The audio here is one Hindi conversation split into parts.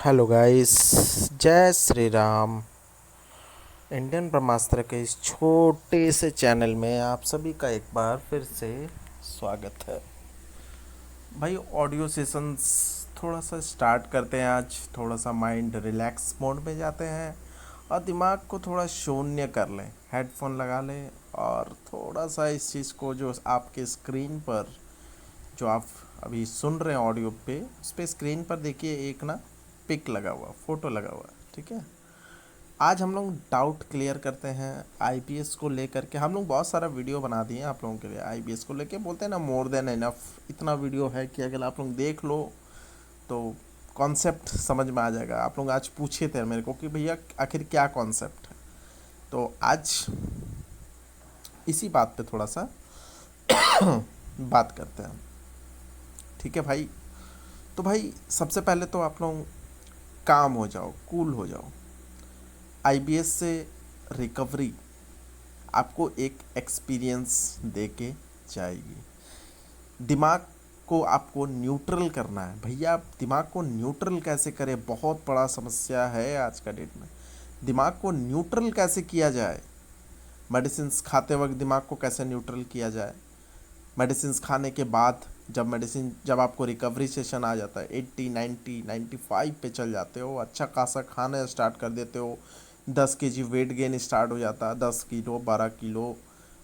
हेलो गाइस, जय श्री राम। इंडियन ब्रह्मास्त्र के इस छोटे से चैनल में आप सभी का एक बार फिर से स्वागत है। भाई ऑडियो सेशंस थोड़ा सा स्टार्ट करते हैं। आज थोड़ा सा माइंड रिलैक्स मोड में जाते हैं और दिमाग को थोड़ा शून्य कर लें, हेडफोन लगा लें और थोड़ा सा इस चीज़ को जो आपके स्क्रीन पर जो आप अभी सुन रहे हैं ऑडियो पे, उस पर स्क्रीन पर देखिए एक ना पिक लगा हुआ, फोटो लगा हुआ, ठीक है। आज हम लोग डाउट क्लियर करते हैं आईपीएस को लेकर के। हम लोग बहुत सारा वीडियो बना दिए हैं आप लोगों के लिए आईपीएस को लेके। बोलते हैं ना मोर देन इनफ, इतना वीडियो है कि अगर आप लोग देख लो तो कॉन्सेप्ट समझ में आ जाएगा। आप लोग आज पूछे थे मेरे को कि भैया आखिर क्या कॉन्सेप्ट है, तो आज इसी बात पे थोड़ा सा बात करते हैं, ठीक है भाई। तो भाई सबसे पहले तो आप लोग काम हो जाओ, कूल हो जाओ। आईबीएस से रिकवरी आपको एक एक्सपीरियंस दे के जाएगी। दिमाग को आपको न्यूट्रल करना है भैया। आप दिमाग को न्यूट्रल कैसे करें, बहुत बड़ा समस्या है आज का डेट में। दिमाग को न्यूट्रल कैसे किया जाए, मेडिसिन खाते वक्त दिमाग को कैसे न्यूट्रल किया जाए, मेडिसिन खाने के बाद जब आपको रिकवरी सेशन आ जाता है 80 90 95 पे चल जाते हो, अच्छा खासा खाना स्टार्ट कर देते हो, 10 kg वेट गेन स्टार्ट हो जाता है, 10 किलो 12 किलो,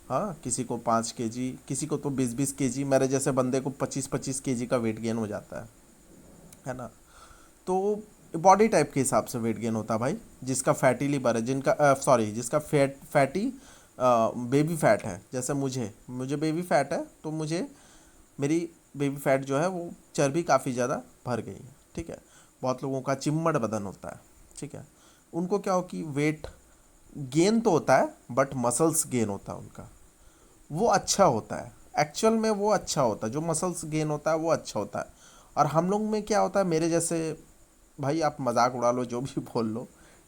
हाँ किसी को 5 kg, किसी को तो 20 20 kg, मेरे जैसे बंदे को 25 25 kg का वेट गेन हो जाता है ना। तो बॉडी टाइप के हिसाब से वेट गेन होता है भाई। जिसका फैटी लिवर है, जिसका फैटी बेबी फैट है, जैसे मुझे बेबी फैट है, तो मुझे मेरी बेबी फैट जो है वो चर्बी काफ़ी ज़्यादा भर गई है, ठीक है। बहुत लोगों का चिम्मड़ बदन होता है, ठीक है। उनको क्या हो कि वेट गेन तो होता है बट मसल्स गेन होता है उनका, वो अच्छा होता है। एक्चुअल में वो अच्छा होता है, जो मसल्स गेन होता है वो अच्छा होता है। और हम लोग में क्या होता है, मेरे जैसे भाई आप मजाक उड़ा लो जो भी बोल लो,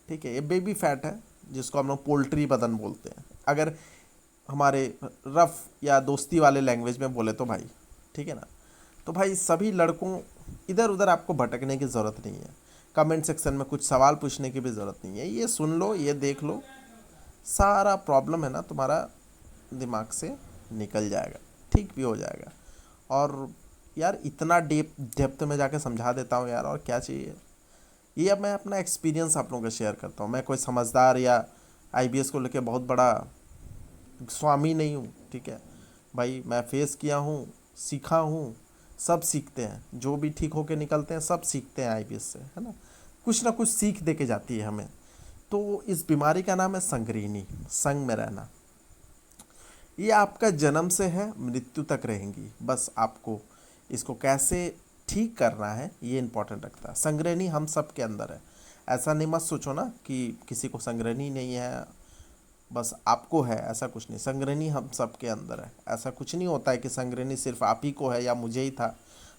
ठीक है, ये बेबी फैट है जिसको हम लोग पोल्ट्री बदन बोलते हैं, अगर हमारे रफ या दोस्ती वाले लैंग्वेज में बोले तो भाई, ठीक है ना। तो भाई सभी लड़कों, इधर उधर आपको भटकने की ज़रूरत नहीं है, कमेंट सेक्शन में कुछ सवाल पूछने की भी ज़रूरत नहीं है। ये सुन लो, ये देख लो, सारा प्रॉब्लम है ना तुम्हारा दिमाग से निकल जाएगा, ठीक भी हो जाएगा। और यार इतना डेप्थ में जाके समझा देता हूँ यार, और क्या चाहिए। ये अब मैं अपना एक्सपीरियंस आप लोगों का शेयर करता हूँ। मैं कोई समझदार या आईबीएस को लेके बहुत बड़ा स्वामी नहीं हूँ, ठीक है भाई। मैं फेस किया हूँ, सीखा हूँ, सब सीखते हैं, जो भी ठीक होके निकलते हैं सब सीखते हैं आईबीएस से, है ना। कुछ ना कुछ सीख दे के जाती है हमें। तो इस बीमारी का नाम है संगृहिणी, संग में रहना। ये आपका जन्म से है, मृत्यु तक रहेंगी। बस आपको इसको कैसे ठीक करना है ये इम्पोर्टेंट रखता है। संगृहिणी हम सब के अंदर है। ऐसा नहीं मत सोचो ना कि किसी को संगृहिणी नहीं है, बस आपको है, ऐसा कुछ नहीं। संगृहिणी हम सब के अंदर है। ऐसा कुछ नहीं होता है कि संगृहिणी सिर्फ आप ही को है या मुझे ही था,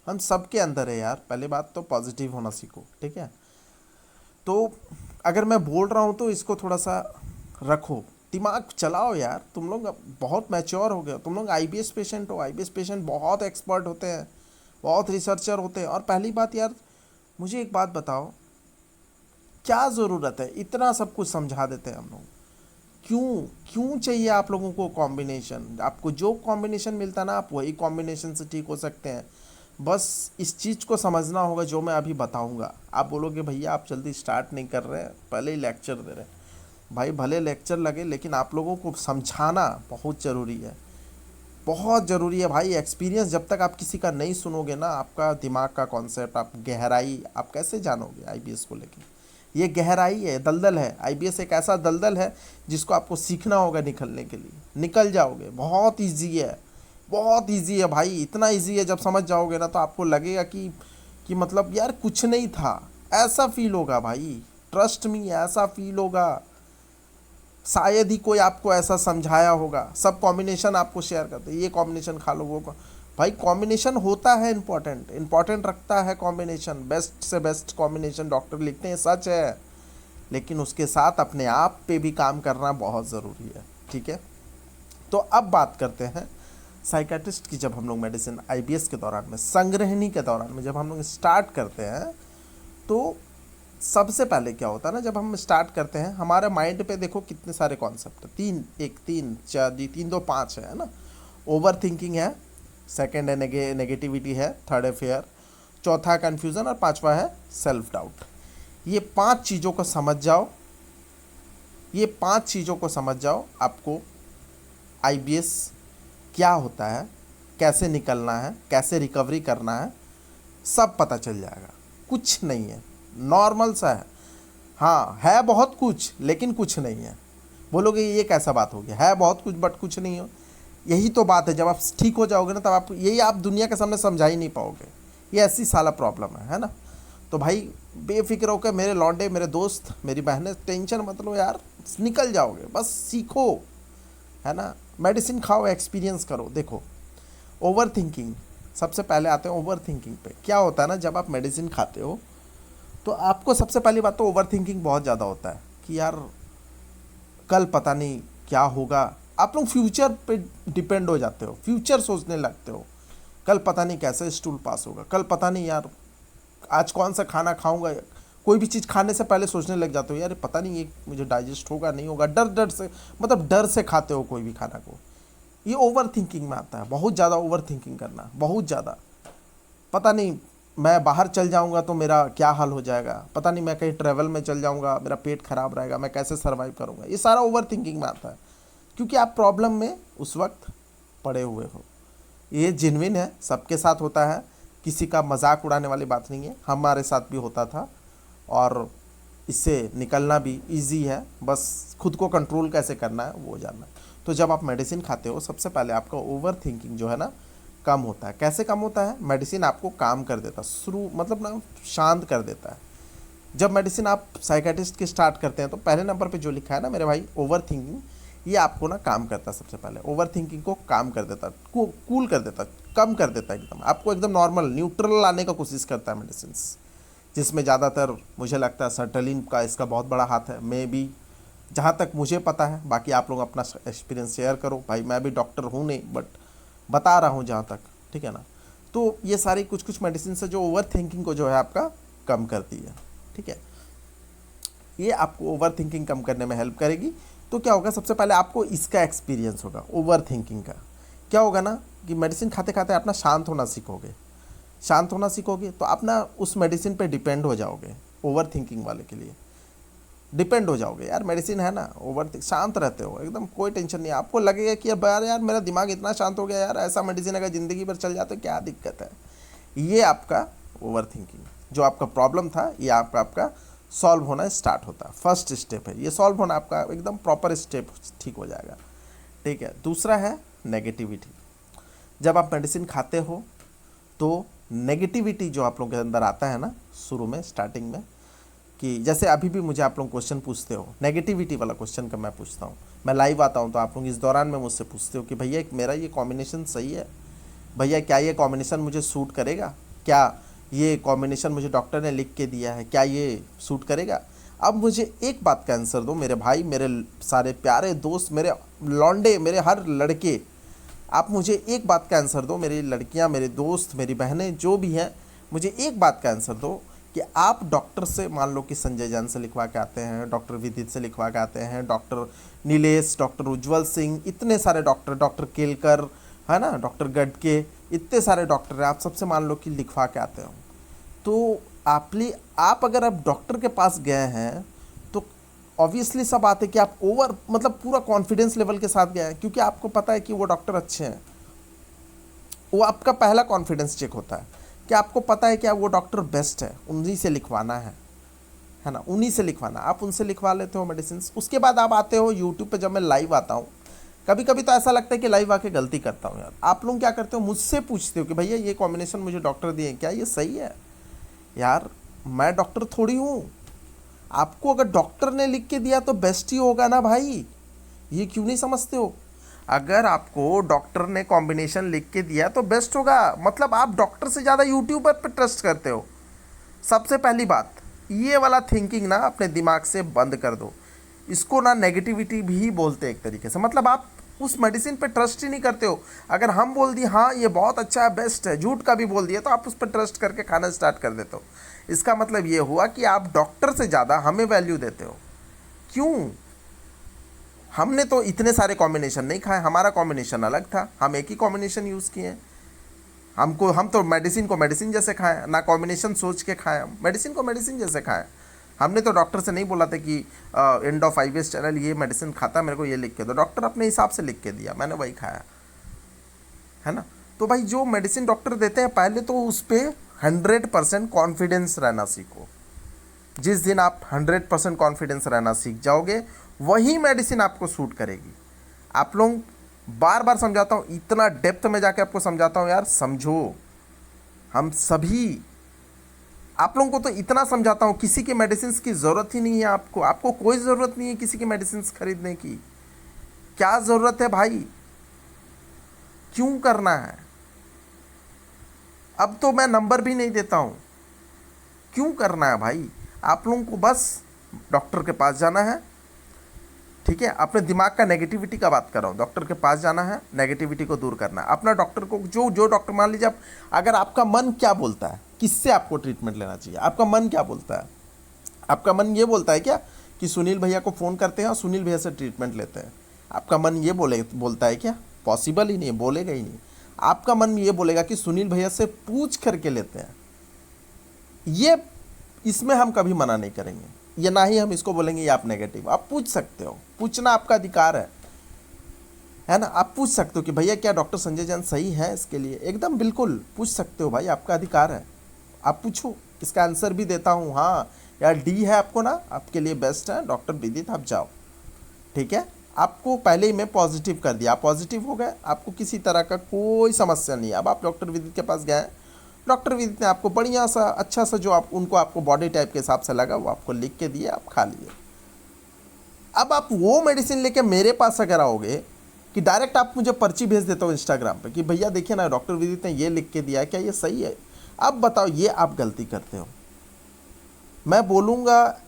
हम सब के अंदर है यार। पहली बात तो पॉजिटिव होना सीखो, ठीक है। तो अगर मैं बोल रहा हूँ तो इसको थोड़ा सा रखो, दिमाग चलाओ यार। तुम लोग अब बहुत मैच्योर हो गए, तुम लोग आईबीएस पेशेंट हो। आईबीएस पेशेंट बहुत एक्सपर्ट होते हैं, बहुत रिसर्चर होते हैं। और पहली बात यार, मुझे एक बात बताओ, क्या ज़रूरत है, इतना सब कुछ समझा देते हैं हम लोग, क्यों क्यों चाहिए आप लोगों को कॉम्बिनेशन? आपको जो कॉम्बिनेशन मिलता है ना, आप वही कॉम्बिनेशन से ठीक हो सकते हैं। बस इस चीज़ को समझना होगा जो मैं अभी बताऊंगा। आप बोलोगे भैया आप जल्दी स्टार्ट नहीं कर रहे हैं, पहले ही लेक्चर दे रहे हैं। भाई भले लेक्चर लगे, लेकिन आप लोगों को समझाना बहुत ज़रूरी है, बहुत ज़रूरी है भाई। एक्सपीरियंस जब तक आप किसी का नहीं सुनोगे ना, आपका दिमाग का कॉन्सेप्ट, आप गहराई आप कैसे जानोगे आईबीएस को लेके। ये गहराई है, दलदल है। आईबीएस एक ऐसा दलदल है जिसको आपको सीखना होगा निकलने के लिए। निकल जाओगे, बहुत इजी है, बहुत इजी है भाई। इतना इजी है, जब समझ जाओगे ना तो आपको लगेगा कि मतलब यार कुछ नहीं था, ऐसा फील होगा भाई। ट्रस्ट मी, ऐसा फील होगा। शायद ही कोई आपको ऐसा समझाया होगा। सब कॉम्बिनेशन आपको शेयर करते हैं, ये कॉम्बिनेशन खा लो, वो भाई कॉम्बिनेशन होता है इम्पोर्टेंट, इम्पोर्टेंट रखता है कॉम्बिनेशन। बेस्ट से बेस्ट कॉम्बिनेशन डॉक्टर लिखते हैं, सच है। लेकिन उसके साथ अपने आप पे भी काम करना बहुत ज़रूरी है, ठीक है। तो अब बात करते हैं साइकेट्रिस्ट की। जब हम लोग मेडिसिन आईबीएस के दौरान में, संग्रहणी के दौरान में जब हम लोग स्टार्ट करते हैं, तो सबसे पहले क्या होता है ना, जब हम स्टार्ट करते हैं हमारे माइंड पे देखो कितने सारे कॉन्सेप्ट है, तीन, एक तीन चार जी, तीन दो पाँच है ना। ओवर थिंकिंग है, सेकंड है नेगेटिविटी है, थर्ड है फेयर, चौथा है कन्फ्यूज़न और पांचवा है सेल्फ डाउट। ये पांच चीज़ों को समझ जाओ, ये पांच चीज़ों को समझ जाओ, आपको आईबीएस क्या होता है, कैसे निकलना है, कैसे रिकवरी करना है, सब पता चल जाएगा। कुछ नहीं है, नॉर्मल सा है। हाँ है बहुत कुछ लेकिन कुछ नहीं है। बोलोगे ये कैसा बात हो गया, है बहुत कुछ बट कुछ नहीं हो। यही तो बात है, जब आप ठीक हो जाओगे ना तब आप यही आप दुनिया के सामने समझा ही नहीं पाओगे। ये ऐसी साला प्रॉब्लम है ना। तो भाई बेफिक्र होकर मेरे लौंडे, मेरे दोस्त, मेरी बहनें, टेंशन मत लो यार, निकल जाओगे। बस सीखो, है ना, मेडिसिन खाओ, एक्सपीरियंस करो। देखो ओवर थिंकिंग, सबसे पहले आते हैं ओवर थिंकिंग पे। क्या होता है ना, जब आप मेडिसिन खाते हो तो आपको सबसे पहली बात तो ओवर थिंकिंग बहुत ज़्यादा होता है कि यार कल पता नहीं क्या होगा। आप लोग फ्यूचर पे डिपेंड हो जाते हो, फ्यूचर सोचने लगते हो। कल पता नहीं कैसे स्टूल पास होगा, कल पता नहीं यार आज कौन सा खाना खाऊंगा। कोई भी चीज़ खाने से पहले सोचने लग जाते हो यार पता नहीं ये मुझे डाइजेस्ट होगा नहीं होगा। डर डर से, मतलब डर से खाते हो कोई भी खाना को। ये ओवर थिंकिंग में आता है, बहुत ज़्यादा ओवर थिंकिंग करना, बहुत ज़्यादा। पता नहीं मैं बाहर चल जाऊंगा तो मेरा क्या हाल हो जाएगा, पता नहीं मैं कहीं ट्रैवल में चल जाऊंगा मेरा पेट खराब रहेगा, मैं कैसे सर्वाइव करूंगा। ये सारा ओवर थिंकिंग में आता है क्योंकि आप प्रॉब्लम में उस वक्त पड़े हुए हो। ये जेन्युइन है, सबके साथ होता है, किसी का मजाक उड़ाने वाली बात नहीं है। हमारे साथ भी होता था और इससे निकलना भी इजी है, बस खुद को कंट्रोल कैसे करना है वो जानना है। तो जब आप मेडिसिन खाते हो सबसे पहले आपका ओवर थिंकिंग जो है ना कम होता है। कैसे कम होता है, मेडिसिन आपको काम कर देता है, शुरू मतलब ना शांत कर देता है। जब मेडिसिन आप साइकेट्रिस्ट के स्टार्ट करते हैं तो पहले नंबर पे जो लिखा है ना मेरे भाई, ओवर थिंकिंग, ये आपको ना काम करता है। सबसे पहले ओवर थिंकिंग को काम कर देता है, कूल कर देता है, कम कर देता है, एकदम आपको एकदम नॉर्मल न्यूट्रल लाने का कोशिश करता है मेडिसिन, जिसमें ज़्यादातर मुझे लगता है सर्टलिन का इसका बहुत बड़ा हाथ है। मे बी जहाँ तक मुझे पता है, बाकी आप लोग अपना एक्सपीरियंस शेयर करो। भाई मैं भी डॉक्टर हूँ नहीं, बट बता रहा हूँ जहाँ तक, ठीक है ना। तो ये सारी कुछ कुछ मेडिसिन है जो ओवर थिंकिंग को जो है आपका कम करती है, ठीक है। ये आपको ओवर थिंकिंग कम करने में हेल्प करेगी। तो क्या होगा, सबसे पहले आपको इसका एक्सपीरियंस होगा ओवर थिंकिंग का। क्या होगा ना कि मेडिसिन खाते खाते आप ना शांत होना सीखोगे। शांत होना सीखोगे तो आप ना उस मेडिसिन पे डिपेंड हो जाओगे। ओवर थिंकिंग वाले के लिए डिपेंड हो जाओगे यार, मेडिसिन है ना, शांत रहते हो एकदम, कोई टेंशन नहीं। आपको लगेगा कि अब यार मेरा दिमाग इतना शांत हो गया यार, ऐसा मेडिसिन अगर ज़िंदगी भर चल जाता तो क्या दिक्कत है। ये आपका ओवर थिंकिंग, जो आपका प्रॉब्लम था ये आपका सॉल्व होना स्टार्ट होता है। फर्स्ट स्टेप है ये, सॉल्व होना आपका एकदम प्रॉपर स्टेप, ठीक हो जाएगा, ठीक है। दूसरा है नेगेटिविटी। जब आप मेडिसिन खाते हो तो नेगेटिविटी जो आप लोगों के अंदर आता है ना शुरू में, स्टार्टिंग में, कि जैसे अभी भी मुझे आप लोग क्वेश्चन पूछते हो, नेगेटिविटी वाला क्वेश्चन का मैं पूछता हूँ, मैं लाइव आता हूँ तो आप लोग इस दौरान में मुझसे पूछते हो कि भैया मेरा ये कॉम्बिनेशन सही है, भैया क्या ये कॉम्बिनेशन मुझे सूट करेगा, क्या ये कॉम्बिनेशन मुझे डॉक्टर ने लिख के दिया है क्या ये सूट करेगा। अब मुझे एक बात का आंसर दो मेरे भाई, मेरे सारे प्यारे दोस्त, मेरे लौंडे, मेरे हर लड़के, आप मुझे एक बात का आंसर दो, मेरी लड़कियां, मेरे दोस्त, मेरी बहनें जो भी हैं, मुझे एक बात का आंसर दो कि आप डॉक्टर से, मान लो कि संजय जैन से लिखवा के आते हैं, डॉक्टर विदित से लिखवा के आते हैं, डॉक्टर नीलेश, डॉक्टर उज्ज्वल सिंह, इतने सारे डॉक्टर, डॉक्टर केलकर, है ना, डॉक्टर गडके, इतने सारे डॉक्टर हैं, आप सबसे मान लो कि लिखवा के आते हो। तो आप अगर आप डॉक्टर के पास गए हैं तो ऑब्वियसली सब बात है कि आप ओवर मतलब पूरा कॉन्फिडेंस लेवल के साथ गए हैं, क्योंकि आपको पता है कि वो डॉक्टर अच्छे हैं। वो आपका पहला कॉन्फिडेंस चेक होता है कि आपको पता है कि वो डॉक्टर बेस्ट है, उन्हीं से लिखवाना है ना, उन्हीं से लिखवाना, आप उनसे लिखवा लेते हो मेडिसिन। उसके बाद आप आते हो यूट्यूब पे। जब मैं लाइव आता हूँ कभी कभी तो ऐसा लगता है कि लाइव आके गलती करता हूँ यार। आप लोग क्या करते हो, मुझसे पूछते हो कि भैया ये कॉम्बिनेशन मुझे डॉक्टर दिए, क्या ये सही है। यार मैं डॉक्टर थोड़ी हूँ, आपको अगर डॉक्टर ने लिख के दिया तो बेस्ट ही होगा ना भाई, ये क्यों नहीं समझते हो। अगर आपको डॉक्टर ने कॉम्बिनेशन लिख के दिया तो बेस्ट होगा, मतलब आप डॉक्टर से ज़्यादा यूट्यूबर पर ट्रस्ट करते हो। सबसे पहली बात ये वाला थिंकिंग ना अपने दिमाग से बंद कर दो। इसको ना नेगेटिविटी भी बोलते हैं एक तरीके से, मतलब आप उस मेडिसिन पे ट्रस्ट ही नहीं करते हो। अगर हम बोल दिए हाँ ये बहुत अच्छा है, बेस्ट है, झूठ का भी बोल दिया तो आप उस पर ट्रस्ट करके खाना स्टार्ट कर देते हो। इसका मतलब ये हुआ कि आप डॉक्टर से ज़्यादा हमें वैल्यू देते हो। क्यों? हमने तो इतने सारे कॉम्बिनेशन नहीं खाए, हमारा कॉम्बिनेशन अलग था, हम एक ही कॉम्बिनेशन यूज़ किए। हम तो मेडिसिन को मेडिसिन जैसे खाएं, ना कॉम्बिनेशन सोच के खाएं, मेडिसिन को मेडिसिन जैसे खाएं। हमने तो डॉक्टर से नहीं बोला था कि एंड ऑफ आईवीएस चैनल ये मेडिसिन खाता है, मेरे को ये लिख के दो। डॉक्टर अपने हिसाब से लिख के दिया, मैंने वही खाया, है ना। तो भाई जो मेडिसिन डॉक्टर देते हैं पहले तो उस पर 100% कॉन्फिडेंस रहना सीखो। जिस दिन आप 100% कॉन्फिडेंस रहना सीख जाओगे वही मेडिसिन आपको सूट करेगी। आप लोग बार बार समझाता हूँ, इतना डेप्थ में जाके आपको समझाता हूँ यार, समझो। हम सभी आप लोगों को तो इतना समझाता हूँ, किसी की मेडिसिन की ज़रूरत ही नहीं है आपको। आपको कोई ज़रूरत नहीं है किसी की मेडिसिन खरीदने की। क्या ज़रूरत है भाई? क्यों करना है? अब तो मैं नंबर भी नहीं देता हूँ। क्यों करना है भाई? आप लोगों को बस डॉक्टर के पास जाना है, ठीक है। अपने दिमाग का नेगेटिविटी का बात कर रहा हूँ, डॉक्टर के पास जाना है, नेगेटिविटी को दूर करना है। अपना डॉक्टर को जो डॉक्टर, मान लीजिए आप, अगर आपका मन क्या बोलता है, किससे आपको ट्रीटमेंट लेना चाहिए, आपका मन क्या बोलता है? आपका मन ये बोलता है क्या कि सुनील भैया को फ़ोन करते हैं और सुनील भैया से ट्रीटमेंट लेते हैं? आपका मन ये बोलता है क्या? पॉसिबल ही नहीं, बोलेगा ही नहीं। आपका मन ये बोलेगा कि सुनील भैया से पूछ करके लेते हैं। ये इसमें हम कभी मना नहीं करेंगे, ये ना ही हम इसको बोलेंगे ये आप नेगेटिव। आप पूछ सकते हो, पूछना आपका अधिकार है ना। आप पूछ सकते हो कि भैया क्या डॉक्टर संजय जैन सही है इसके लिए, एकदम बिल्कुल पूछ सकते हो भाई, आपका अधिकार है। आप पूछो, इसका आंसर भी देता हूँ, हाँ यार डी है आपको ना, आपके लिए बेस्ट है डॉक्टर विदित, आप जाओ, ठीक है। आपको पहले ही मैं पॉजिटिव कर दिया, आप पॉजिटिव हो गए, आपको किसी तरह का कोई समस्या नहीं है। अब आप डॉक्टर विदित के पास गए, डॉक्टर विदित ने आपको बढ़िया सा अच्छा सा जो आपको बॉडी टाइप के हिसाब से लगा वो आपको लिख के दिए, आप खा लिए। अब आप वो मेडिसिन लेके मेरे पास अगर आओगे कि डायरेक्ट आप मुझे पर्ची भेज देते हो इंस्टाग्राम पे कि भैया देखिए ना डॉक्टर विदित ने ये लिख के दिया है, क्या ये सही है? अब बताओ, ये आप गलती करते हो। मैं बोलूँगा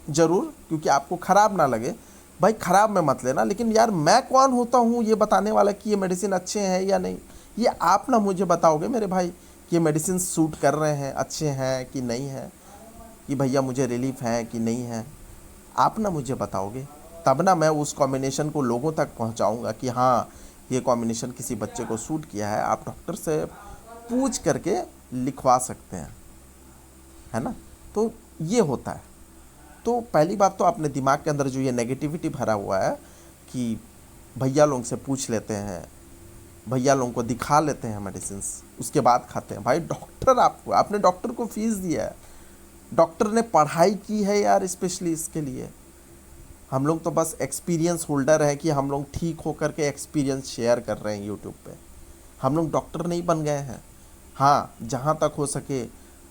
ज़रूर, क्योंकि आपको ख़राब ना लगे भाई, ख़राब में मत लेना, लेकिन यार मैं कौन होता हूँ ये बताने वाला कि ये मेडिसिन अच्छे हैं या नहीं? ये आप ना मुझे बताओगे मेरे भाई कि ये मेडिसिन सूट कर रहे हैं, अच्छे हैं कि नहीं है, कि भैया मुझे रिलीफ है कि नहीं है। आप ना मुझे बताओगे, तब ना मैं उस कॉम्बिनेशन को लोगों तक पहुंचाऊंगा कि हाँ ये कॉम्बिनेशन किसी बच्चे को सूट किया है। आप डॉक्टर से पूछ करके लिखवा सकते हैं, है ना। तो ये होता है। तो पहली बात तो अपने दिमाग के अंदर जो ये नेगेटिविटी भरा हुआ है कि भैया लोगों से पूछ लेते हैं, भैया लोगों को दिखा लेते हैं मेडिसिन, उसके बाद खाते हैं। भाई डॉक्टर, आपने डॉक्टर को फीस दिया है, डॉक्टर ने पढ़ाई की है यार स्पेशली इसके लिए। हम लोग तो बस एक्सपीरियंस होल्डर हैं कि हम लोग ठीक होकर के एक्सपीरियंस शेयर कर रहे हैं यूट्यूब पे। हम लोग डॉक्टर नहीं बन गए हैं। हाँ, जहाँ तक हो सके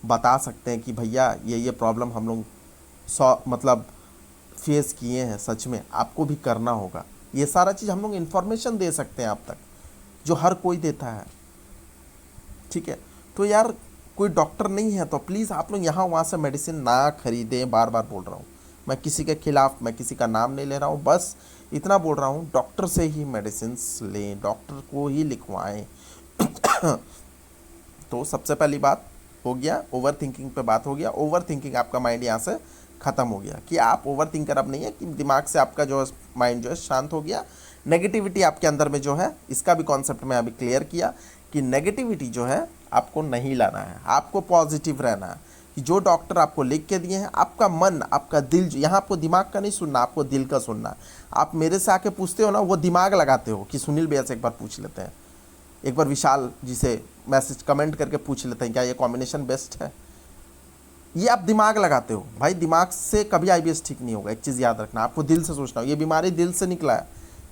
बता सकते हैं कि भैया ये प्रॉब्लम हम लोग मतलब फेस किए हैं, सच में आपको भी करना होगा। ये सारा चीज़ हम लोग इन्फॉर्मेशन दे सकते हैं आप तक, जो हर कोई देता है, ठीक है। तो यार कोई डॉक्टर नहीं है तो प्लीज़ आप लोग यहाँ वहाँ से मेडिसिन ना खरीदें। बार बार बोल रहा हूँ, मैं किसी के खिलाफ़, मैं किसी का नाम नहीं ले रहा हूँ, बस इतना बोल रहा हूँ, डॉक्टर से ही मेडिसिन लें, डॉक्टर को ही लिखवाएं। तो सबसे पहली बात हो गया, ओवर थिंकिंग पे बात हो गया। ओवर थिंकिंग, आपका माइंड यहाँ से ख़त्म हो गया कि आप ओवर थिंकर अब नहीं है, कि दिमाग से आपका जो माइंड जो है शांत हो गया। नेगेटिविटी आपके अंदर में जो है, इसका भी कॉन्सेप्ट मैं अभी क्लियर किया कि नेगेटिविटी जो है आपको नहीं लाना है, आपको पॉजिटिव रहना है। कि जो डॉक्टर आपको लिख के दिए हैं, आपका मन, आपका दिल, यहाँ आपको दिमाग का नहीं सुनना, आपको दिल का सुनना। आप मेरे से आके पूछते हो ना, वो दिमाग लगाते हो कि सुनील भैया से एक बार पूछ लेते हैं, एक बार विशाल जी से मैसेज कमेंट करके पूछ लेते हैं क्या ये कॉम्बिनेशन बेस्ट है। ये आप दिमाग लगाते हो भाई, दिमाग से कभी आईबीएस ठीक नहीं होगा। एक चीज़ याद रखना, आपको दिल से सोचना हो। ये बीमारी दिल से निकला है,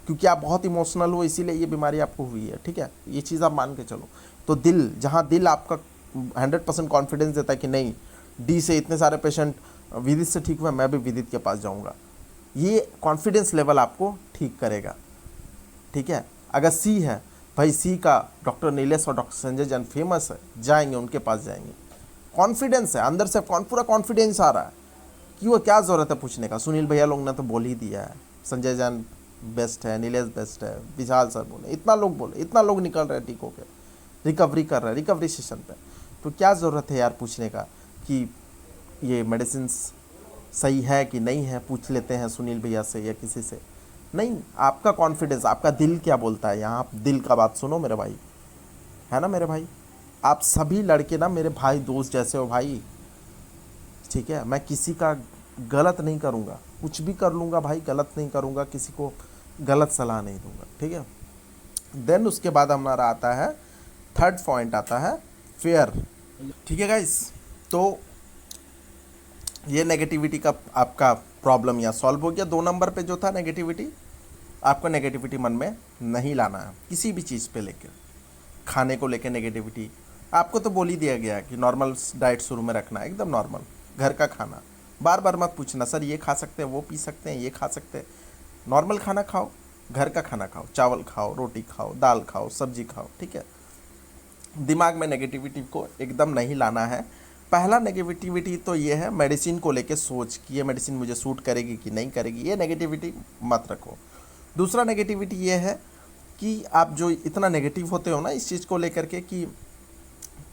क्योंकि आप बहुत इमोशनल हो, इसीलिए ये बीमारी आपको हुई है, ठीक है। ये चीज़ आप मान के चलो। तो दिल, जहाँ दिल आपका 100% कॉन्फिडेंस देता है कि नहीं, डी से इतने सारे पेशेंट विदित से ठीक हुए, मैं भी विदित के पास जाऊँगा, ये कॉन्फिडेंस लेवल आपको ठीक करेगा, ठीक है। अगर सी है, भाई सी का डॉक्टर नीलेश और डॉक्टर संजय जैन फेमस है, जाएंगे उनके पास जाएंगे, कॉन्फिडेंस है अंदर से, पूरा कॉन्फिडेंस आ रहा है कि वो क्या ज़रूरत है पूछने का। सुनील भैया लोग ने तो बोल ही दिया है, संजय जैन बेस्ट है, नीलेश बेस्ट है, विशाल सर बोले, इतना लोग बोले, इतना लोग निकल रहे हैं टीकों के, रिकवरी कर रहे हैं, रिकवरी सेशन पे। तो क्या ज़रूरत है यार पूछने का कि ये मेडिसिन सही है कि नहीं है, पूछ लेते हैं सुनील भैया से या किसी से। नहीं, आपका कॉन्फिडेंस, आपका दिल क्या बोलता है, यहाँ आप दिल का बात सुनो मेरे भाई, है ना मेरे भाई। आप सभी लड़के ना मेरे भाई दोस्त जैसे हो भाई, ठीक है। मैं किसी का गलत नहीं करूँगा, कुछ भी कर लूँगा भाई, गलत नहीं करूँगा, किसी को गलत सलाह नहीं दूंगा, ठीक है। देन उसके बाद हमारा आता है थर्ड पॉइंट, आता है फेयर, ठीक है गाइस। तो ये नेगेटिविटी का आपका प्रॉब्लम या सॉल्व हो गया। 2 नंबर पे जो था नेगेटिविटी, आपको नेगेटिविटी मन में नहीं लाना है किसी भी चीज़ पे लेकर। खाने को लेकर नेगेटिविटी, आपको तो बोल ही दिया गया कि नॉर्मल डाइट शुरू में रखना है, एकदम नॉर्मल घर का खाना। बार बार मत पूछना सर ये खा सकते हैं, वो पी सकते हैं, ये खा सकते हैं। नॉर्मल खाना खाओ, घर का खाना खाओ, चावल खाओ, रोटी खाओ, दाल खाओ, सब्जी खाओ, ठीक है। दिमाग में नेगेटिविटी को एकदम नहीं लाना है। पहला नेगेटिविटी तो ये है मेडिसिन को लेके सोच कि ये मेडिसिन मुझे सूट करेगी कि नहीं करेगी, ये नेगेटिविटी मत रखो। दूसरा नेगेटिविटी ये है कि आप जो इतना नेगेटिव होते हो ना इस चीज़ को लेकर के कि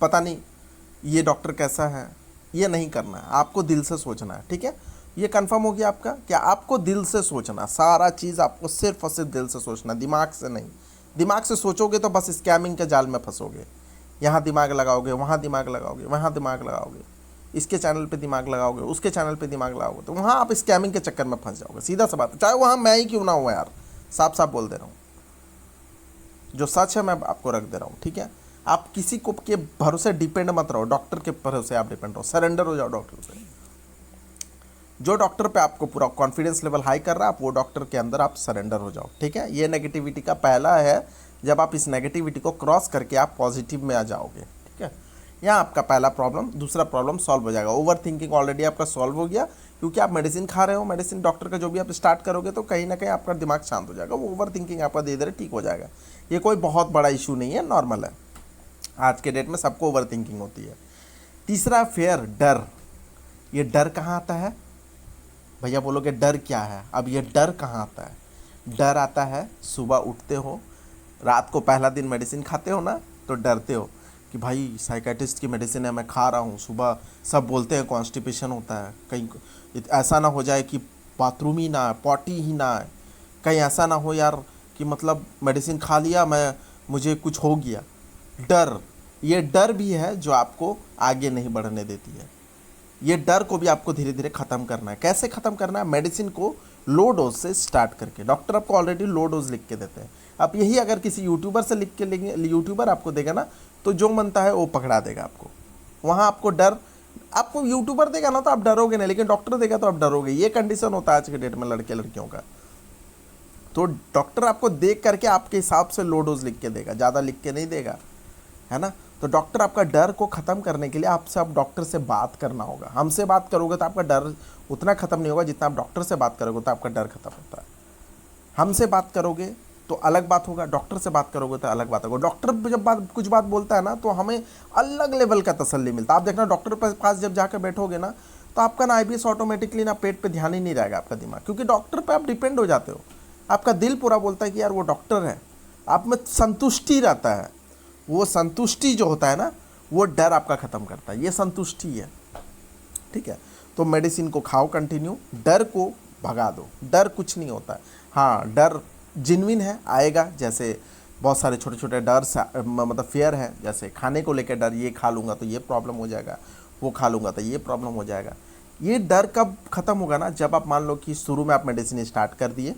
पता नहीं ये डॉक्टर कैसा है, ये नहीं करना है, आपको दिल से सोचना है, ठीक है। ये कंफर्म हो गया आपका, क्या आपको दिल से सोचना, सारा चीज़ आपको सिर्फ और सिर्फ दिल से सोचना, दिमाग से नहीं। दिमाग से सोचोगे तो बस स्कैमिंग के जाल में फंसोगे। यहाँ दिमाग लगाओगे, वहाँ दिमाग लगाओगे, वहाँ दिमाग लगाओगे, इसके चैनल पे दिमाग लगाओगे, उसके चैनल पे दिमाग लगाओगे, तो वहाँ आप स्कैमिंग के चक्कर में फंस जाओगे। सीधा सा बात है, चाहे वहाँ मैं ही क्यों ना हूँ यार, साफ साफ बोल दे रहा हूँ, जो सच है मैं आपको रख दे रहा हूँ, ठीक है। आप किसी को के भरोसे डिपेंड मत रहो, डॉक्टर के भरोसे आप डिपेंड रहो, सरेंडर हो जाओ डॉक्टर पे। जो डॉक्टर पे आपको पूरा कॉन्फिडेंस लेवल हाई कर रहा है, आप वो डॉक्टर के अंदर आप सरेंडर हो जाओ, ठीक है। ये नेगेटिविटी का पहला है, जब आप इस नेगेटिविटी को क्रॉस करके आप पॉजिटिव में आ जाओगे, ठीक है। यहाँ आपका पहला प्रॉब्लम, दूसरा प्रॉब्लम सॉल्व हो जाएगा। ओवर थिंकिंग ऑलरेडी आपका सॉल्व हो गया, क्योंकि आप मेडिसिन खा रहे हो, मेडिसिन डॉक्टर का जो भी आप स्टार्ट करोगे तो कहीं ना कहीं आपका दिमाग शांत हो जाएगा, वो ओवर थिंकिंग आपका धीरे धीरे ठीक हो जाएगा। ये कोई बहुत बड़ा इशू नहीं है, नॉर्मल है, आज के डेट में सबको ओवर थिंकिंग होती है। तीसरा फेयर, डर। ये डर कहाँ आता है भैया, बोलोगे डर क्या है। अब ये डर कहाँ आता है, डर आता है सुबह उठते हो, रात को पहला दिन मेडिसिन खाते हो ना, तो डरते हो कि भाई साइकेट्रिस्ट की मेडिसिन है, मैं खा रहा हूँ, सुबह सब बोलते हैं कॉन्स्टिपेशन होता है, कहीं ऐसा ना हो जाए कि बाथरूम ही ना आए, पॉटी ही ना आए, कहीं ऐसा ना हो यार कि मतलब मेडिसिन खा लिया मैं, मुझे कुछ हो गया। डर, ये डर भी है जो आपको आगे नहीं बढ़ने देती है। ये डर को भी आपको धीरे धीरे ख़त्म करना है। कैसे ख़त्म करना है, मेडिसिन को लो डोज से स्टार्ट करके। डॉक्टर आपको ऑलरेडी लो डोज लिख के देते हैं, आप यही अगर किसी यूट्यूबर से लिख के लेंगे, यूट्यूबर आपको देगा ना, तो जो मनता है वो पकड़ा देगा आपको। वहाँ आपको डर, आपको यूट्यूबर देगा ना तो आप डरोगे नहीं, लेकिन डॉक्टर देगा तो आप डरोगे। ये कंडीशन होता है आज के डेट में लड़के लड़कियों का। तो डॉक्टर आपको देख करके आपके हिसाब से लो डोज लिख के देगा, ज़्यादा लिख के नहीं देगा, है ना। तो डॉक्टर आपका डर को ख़त्म करने के लिए आपसे आप डॉक्टर से बात करना होगा। हमसे बात करोगे तो आपका डर उतना ख़त्म नहीं होगा जितना आप डॉक्टर से बात करोगे तो आपका डर ख़त्म होता है। हमसे बात करोगे तो अलग बात होगा, डॉक्टर से बात करोगे तो अलग बात होगा। डॉक्टर जब कुछ बात बोलता है ना तो हमें अलग लेवल का तसल्ली मिलता है। आप देखना डॉक्टर के पास जब जाकर बैठोगे ना तो आपका ना आईबीएस ऑटोमेटिकली ना पेट पे ध्यान ही नहीं रहेगा आपका दिमाग, क्योंकि डॉक्टर पे आप डिपेंड हो जाते हो। आपका दिल पूरा बोलता है कि यार वो डॉक्टर है, आप में संतुष्टि रहता है। वो संतुष्टि जो होता है ना, वो डर आपका ख़त्म करता है, ये संतुष्टि है, ठीक है। तो मेडिसिन को खाओ कंटिन्यू, डर को भगा दो। डर कुछ नहीं होता है, हाँ डर जिन्विन है, आएगा। जैसे बहुत सारे छोटे छोटे डर मतलब फेयर है, जैसे खाने को लेकर डर, ये खा लूँगा तो ये प्रॉब्लम हो जाएगा, वो खा लूँगा तो ये प्रॉब्लम हो जाएगा। ये डर कब ख़त्म होगा ना, जब आप मान लो कि शुरू में आप मेडिसिन स्टार्ट कर दिए,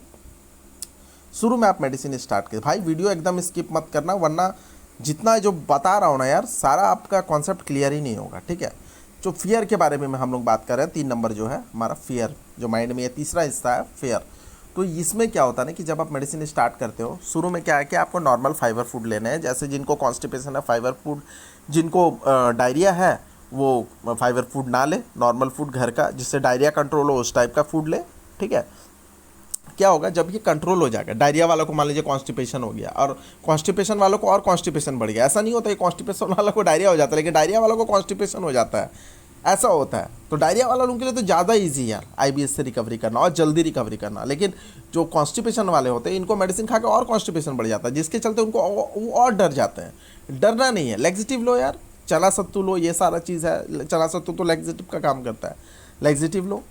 शुरू में आप मेडिसिन स्टार्ट किए। भाई वीडियो एकदम स्किप मत करना, वरना जितना जो बता रहा हूँ ना यार, सारा आपका कॉन्सेप्ट क्लियर ही नहीं होगा, ठीक है। जो फियर के बारे में हम लोग बात कर रहे हैं, 3 नंबर जो है हमारा फियर, जो माइंड में ये तीसरा हिस्सा है फियर। तो इसमें क्या होता है ना कि जब आप मेडिसिन स्टार्ट करते हो, शुरू में क्या है कि आपको नॉर्मल फाइबर फूड लेना है। जैसे जिनको कॉन्स्टिपेशन है फाइबर फूड, जिनको डायरिया है वो फाइबर फूड ना ले, नॉर्मल फूड घर का जिससे डायरिया कंट्रोल हो उस टाइप का फूड ले, ठीक है। क्या होगा जब ये कंट्रोल हो जाएगा, डायरिया वालों को मान लीजिए कॉन्स्टिपेशन हो गया और कॉन्स्टिपेशन वालों को और कॉन्स्टिपेशन बढ़ गया, ऐसा नहीं होता है कॉन्स्टिपेशन वालों को डायरिया हो जाता है लेकिन डायरिया वालों को कॉन्स्टिपेशन हो जाता है, ऐसा होता है। तो डायरिया वालों के लिए तो ज़्यादा ईजी है यार आईबीएस से रिकवरी करना और जल्दी रिकवरी करना, लेकिन जो कॉन्स्टिपेशन वाले होते हैं इनको मेडिसिन खा के और कॉन्स्टिपेशन बढ़ जाता है, जिसके चलते उनको वो और डर जाते हैं। डरना नहीं है, लैक्सेटिव लो यार, चना सत्तू लो, ये सारा चीज़ है। चना सत्तू तो लैक्सेटिव का काम करता है, लैक्सेटिव लो,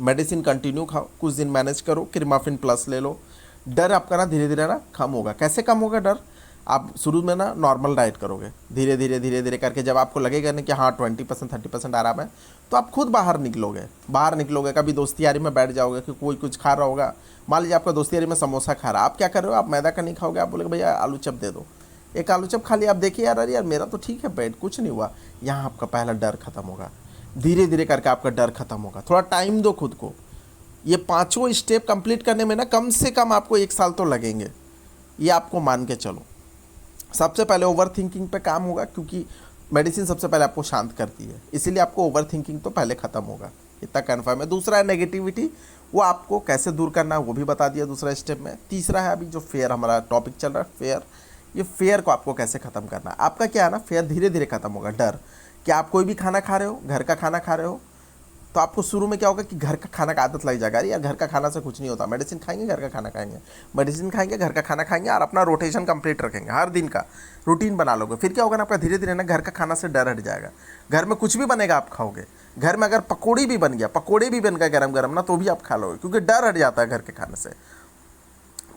मेडिसिन कंटिन्यू खाओ, कुछ दिन मैनेज करो, क्रीमाफिन प्लस ले लो। डर आपका ना धीरे धीरे ना कम होगा। कैसे कम होगा डर? आप शुरू में ना नॉर्मल डाइट करोगे, धीरे धीरे धीरे धीरे करके जब आपको लगेगा ना कि हाँ 20% 30% आराम है, तो आप खुद बाहर निकलोगे। कभी दोस्ती यारी में बैठ जाओगे कि कोई कुछ खा रहा होगा, मान लीजिए आपका दोस्ती यारी में समोसा खा रहा है, आप क्या कर रहे हो, आप मैदा का नहीं खाओगे, आप बोलेगे भैया आलू चप दे दो, एक आलू चप खा लिया। आप देखिए यार, अरे यार मेरा तो ठीक है पेट, कुछ नहीं हुआ। यहाँ आपका पहला डर खत्म होगा, धीरे धीरे करके आपका डर खत्म होगा। थोड़ा टाइम दो खुद को। ये पाँचों स्टेप कंप्लीट करने में ना कम से कम आपको 1 साल तो लगेंगे, ये आपको मान के चलो। सबसे पहले ओवर थिंकिंग पे काम होगा, क्योंकि मेडिसिन सबसे पहले आपको शांत करती है, इसीलिए आपको ओवर थिंकिंग तो पहले ख़त्म होगा, इतना कन्फर्म है। दूसरा है नेगेटिविटी, वो आपको कैसे दूर करना है वो भी बता दिया दूसरा स्टेप में। तीसरा है अभी जो फेयर हमारा टॉपिक चल रहा है, फेयर, ये फेयर को आपको कैसे ख़त्म करना है। आपका क्या है ना, फेयर धीरे धीरे ख़त्म होगा। डर कि आप कोई भी खाना खा रहे हो, घर का खाना खा रहे हो, तो आपको शुरू में क्या होगा कि घर का खाना का आदत लग जाएगा। अरे यार घर का खाना से कुछ नहीं होता, मेडिसिन खाएंगे घर का खाना खाएंगे, मेडिसिन खाएंगे घर का खाना खाएंगे, और अपना रोटेशन कंप्लीट रखेंगे, हर दिन का रूटीन बना लोगे। फिर क्या होगा ना, आपका धीरे धीरे ना घर का खाना से डर हट जाएगा। घर में कुछ भी बनेगा आप खाओगे, घर में अगर पकौड़ी भी बन गया, पकौड़े भी बन गए गरम गरम ना, तो भी आप खा लोगे, क्योंकि डर हट जाता है घर के खाने से।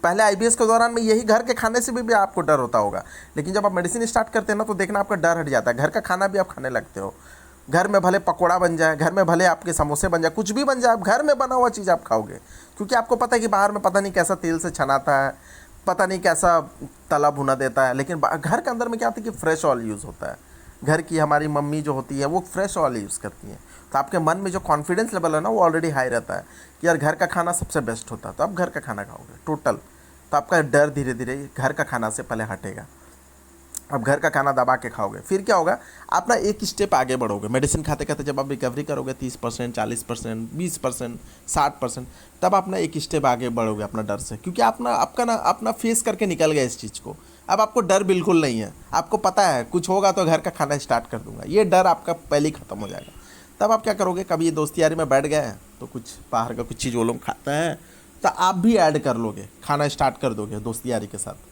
पहले आईबीएस के दौरान में यही घर के खाने से भी आपको डर होता होगा, लेकिन जब आप मेडिसिन स्टार्ट करते हैं ना, तो देखना आपका डर हट जाता है, घर का खाना भी आप खाने लगते हो। घर में भले पकोड़ा बन जाए, घर में भले आपके समोसे बन जाए, कुछ भी बन जाए, आप घर में बना हुआ चीज़ आप खाओगे, क्योंकि आपको पता है कि बाहर में पता नहीं कैसा तेल से छनाता है, पता नहीं कैसा तला भुना देता है। लेकिन घर के अंदर में क्या होता है कि फ्रेश ऑयल यूज़ होता है। घर की हमारी मम्मी जो होती है वो फ्रेश ऑयल यूज़ करती हैं, तो आपके मन में जो कॉन्फिडेंस लेवल है ना, वो ऑलरेडी हाई रहता है कि यार घर का खाना सबसे बेस्ट होता है, तो आप घर का खाना खाओगे टोटल। तो आपका डर धीरे धीरे घर का खाना से पहले हटेगा, अब घर का खाना दबा के खाओगे। फिर क्या होगा, आप ना एक स्टेप आगे बढ़ोगे। मेडिसिन खाते खाते जब आप रिकवरी करोगे 30%, 40%, 20%, 60%, तब आप ना एक स्टेप आगे बढ़ोगे अपना डर से, क्योंकि आप ना अपना फेस करके निकल गए इस चीज़ को। अब आपको डर बिल्कुल नहीं है, आपको पता है कुछ होगा तो घर का खाना स्टार्ट कर दूंगा, ये डर आपका पहले ही ख़त्म हो जाएगा। तब आप क्या करोगे, कभी ये दोस्ती यारी में बैठ गए तो कुछ बाहर का कुछ चीज़ वो लोग खाता है, तो आप भी ऐड कर लोगे, खाना स्टार्ट कर दोगे दोस्ती यारी के साथ,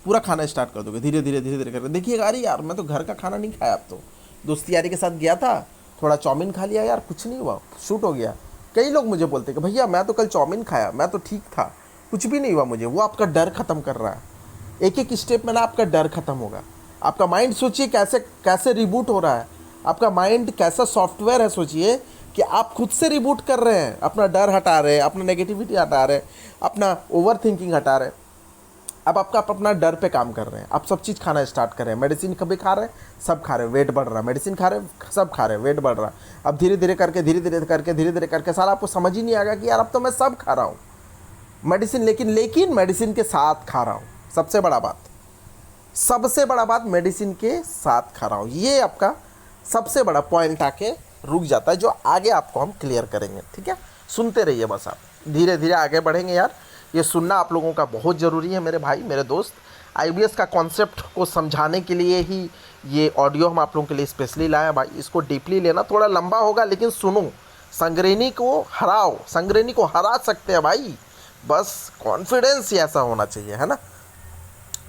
पूरा खाना स्टार्ट कर दोगे धीरे धीरे धीरे धीरे करके। देखिएगा अरे यार मैं तो घर का खाना नहीं खाया, अब तो दोस्ती यारी के साथ गया था, थोड़ा चाउमीन खा लिया यार, कुछ नहीं हुआ, शूट हो गया। कई लोग मुझे बोलते हैं कि भैया मैं तो कल चाउमीन खाया, मैं तो ठीक था, कुछ भी नहीं हुआ मुझे। वो आपका डर खत्म कर रहा है, एक एक स्टेप में ना आपका डर खत्म होगा। आपका माइंड सोचिए कैसे कैसे रिबूट हो रहा है, आपका माइंड कैसा सॉफ्टवेयर है, सोचिए कि आप खुद से रिबूट कर रहे हैं, अपना डर हटा रहे हैं, अपना नेगेटिविटी हटा रहे हैं, अपना ओवर थिंकिंग हटा रहे हैं। अब आपका अपना डर पे काम कर रहे हैं, आप सब चीज़ खाना स्टार्ट कर रहे हैं। मेडिसिन कभी खा रहे हैं, सब खा रहे हैं, वेट बढ़ रहा है, मेडिसिन खा रहे हैं, सब खा रहे हैं, वेट बढ़ रहा है। अब धीरे धीरे करके सारा आपको समझ ही नहीं आएगा कि यार अब तो मैं सब खा रहा हूँ मेडिसिन, लेकिन मेडिसिन के साथ खा रहा हूँ। सबसे बड़ा बात मेडिसिन के साथ खा रहा हूँ, ये आपका सबसे बड़ा पॉइंट आके रुक जाता है, जो आगे आपको हम क्लियर करेंगे। ठीक है, सुनते रहिए बस, आप धीरे धीरे आगे बढ़ेंगे यार। ये सुनना आप लोगों का बहुत ज़रूरी है मेरे भाई मेरे दोस्त। आईबीएस का कॉन्सेप्ट को समझाने के लिए ही ये ऑडियो हम आप लोगों के लिए स्पेशली लाए हैं भाई। इसको डीपली लेना, थोड़ा लंबा होगा लेकिन सुनो, संगरेनी को हराओ, संगरेनी को हरा सकते हैं भाई, बस कॉन्फिडेंस ही ऐसा होना चाहिए, है ना।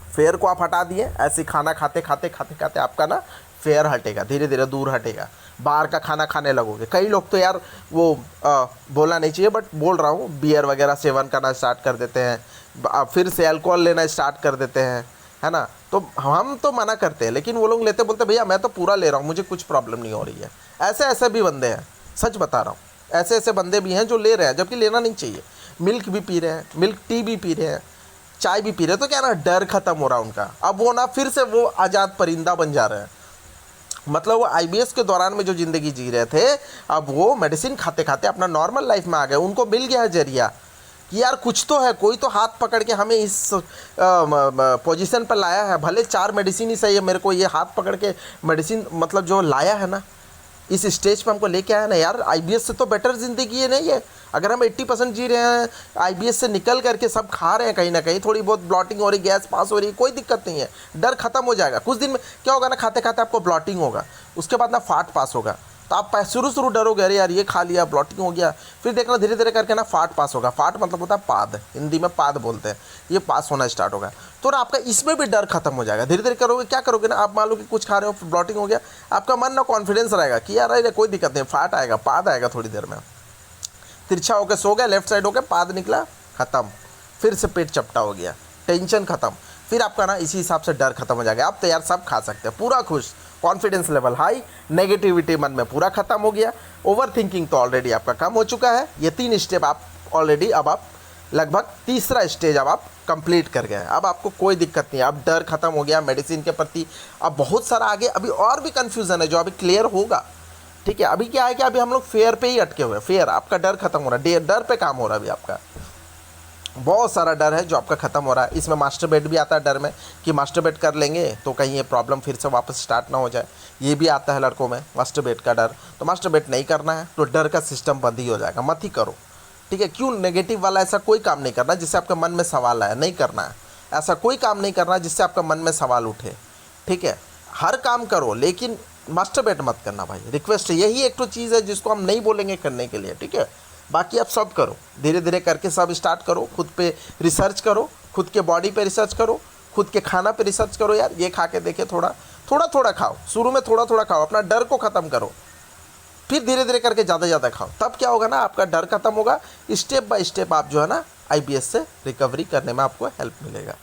फेयर को आप हटा दिए, ऐसे खाना खाते खाते आपका ना फेयर हटेगा, धीरे धीरे दूर हटेगा, बाहर का खाना खाने लगोगे। कई लोग तो यार वो बोलना नहीं चाहिए बट बोल रहा हूँ, बियर वगैरह सेवन करना स्टार्ट कर देते हैं, फिर से अल्कोहल लेना स्टार्ट कर देते हैं, है ना। तो हम तो मना करते हैं, लेकिन वो लोग लेते बोलते भैया मैं तो पूरा ले रहा हूँ, मुझे कुछ प्रॉब्लम नहीं हो रही है। ऐसे भी बंदे हैं, सच बता रहा हूँ, ऐसे बंदे भी हैं जो ले रहे हैं जबकि लेना नहीं चाहिए। मिल्क भी पी रहे हैं, मिल्क टी भी पी रहे हैं, चाय भी पी रहे हैं, तो क्या ना डर खत्म हो रहा है उनका। अब वो ना फिर से वो आज़ाद परिंदा बन जा रहे हैं, मतलब वो आईबीएस के दौरान में जो ज़िंदगी जी रहे थे, अब वो मेडिसिन खाते खाते अपना नॉर्मल लाइफ में आ गए। उनको मिल गया है जरिया कि यार कुछ तो है, कोई तो हाथ पकड़ के हमें इस पोजीशन पर लाया है। भले 4 मेडिसिन ही सही है, मेरे को ये हाथ पकड़ के मेडिसिन मतलब जो लाया है ना, इस स्टेज पे हमको लेके आया ना यार, आईबीएस से तो बेटर ज़िंदगी है नहीं है। अगर हम 80% जी रहे हैं, आईबीएस से निकल करके सब खा रहे हैं, कहीं ना कहीं थोड़ी बहुत ब्लॉटिंग हो रही, गैस पास हो रही, कोई दिक्कत नहीं है, डर खत्म हो जाएगा। कुछ दिन में क्या होगा ना, खाते खाते आपको ब्लॉटिंग होगा, उसके बाद ना फाट पास होगा, तो तो आप शुरू शुरू डरोगे, अरे यार ये खा लिया ब्लॉटिंग हो गया, फिर देखना धीरे धीरे करके ना फाट पास होगा। फाट मतलब होता है पाद, हिंदी में पाद बोलते हैं, ये पास होना स्टार्ट होगा। तो ना आपका इसमें भी डर खत्म हो जाएगा। धीरे धीरे करोगे, क्या करोगे ना, आप मान लो कि कुछ खा रहे हो, ब्लॉटिंग हो गया, आपका मन ना कॉन्फिडेंस रहेगा कि यार अरे कोई दिक्कत नहीं, फाट आएगा, पाद आएगा थोड़ी देर में। तिरछा होकर सो गया, लेफ्ट साइड होकर पाद निकला, खत्म, फिर से पेट चपटा हो गया, टेंशन खत्म। फिर आपका ना इसी हिसाब से डर खत्म हो जाएगा, आप तैयार सब खा सकते हैं, पूरा खुश, कॉन्फिडेंस लेवल हाई, नेगेटिविटी मन में पूरा खत्म हो गया, ओवर थिंकिंग तो ऑलरेडी आपका कम हो चुका है। ये 3 स्टेप आप ऑलरेडी, अब आप लगभग तीसरा स्टेज अब आप कंप्लीट कर गए। अब आपको कोई दिक्कत नहीं, अब डर खत्म हो गया मेडिसिन के प्रति। अब बहुत सारा आगे अभी और भी कन्फ्यूज़न है जो अभी क्लियर होगा, ठीक है। अभी क्या है कि अभी हम लोग फेयर पे ही अटके हुए हैं, फेयर आपका डर खत्म हो रहा है, डर पे काम हो रहा है अभी आपका। बहुत सारा डर है जो आपका ख़त्म हो रहा है। इसमें मास्टरबेट भी आता है डर में कि मास्टरबेट कर लेंगे तो कहीं ये प्रॉब्लम फिर से वापस स्टार्ट ना हो जाए, ये भी आता है लड़कों में मास्टरबेट का डर। तो मास्टरबेट नहीं करना है तो डर का सिस्टम बंद ही हो जाएगा, मत ही करो, ठीक है। क्यों नेगेटिव वाला ऐसा कोई काम नहीं करना जिससे आपके मन में सवाल आए, नहीं करना है। ऐसा कोई काम नहीं करना जिससे आपका मन में सवाल उठे, ठीक है। हर काम करो लेकिन मास्टरबेट मत करना भाई, रिक्वेस्ट है। यही एक तो चीज़ है जिसको हम नहीं बोलेंगे करने के लिए, ठीक है। बाकी आप सब करो, धीरे धीरे करके सब स्टार्ट करो, खुद पे रिसर्च करो, खुद के बॉडी पे रिसर्च करो, खुद के खाना पे रिसर्च करो। यार ये खा के देखे, थोड़ा थोड़ा थोड़ा खाओ, शुरू में थोड़ा थोड़ा खाओ, अपना डर को ख़त्म करो, फिर धीरे धीरे करके ज़्यादा ज़्यादा खाओ। तब क्या होगा ना, आपका डर खत्म होगा, स्टेप बाय स्टेप आप जो है ना IBS से रिकवरी करने में आपको हेल्प मिलेगा।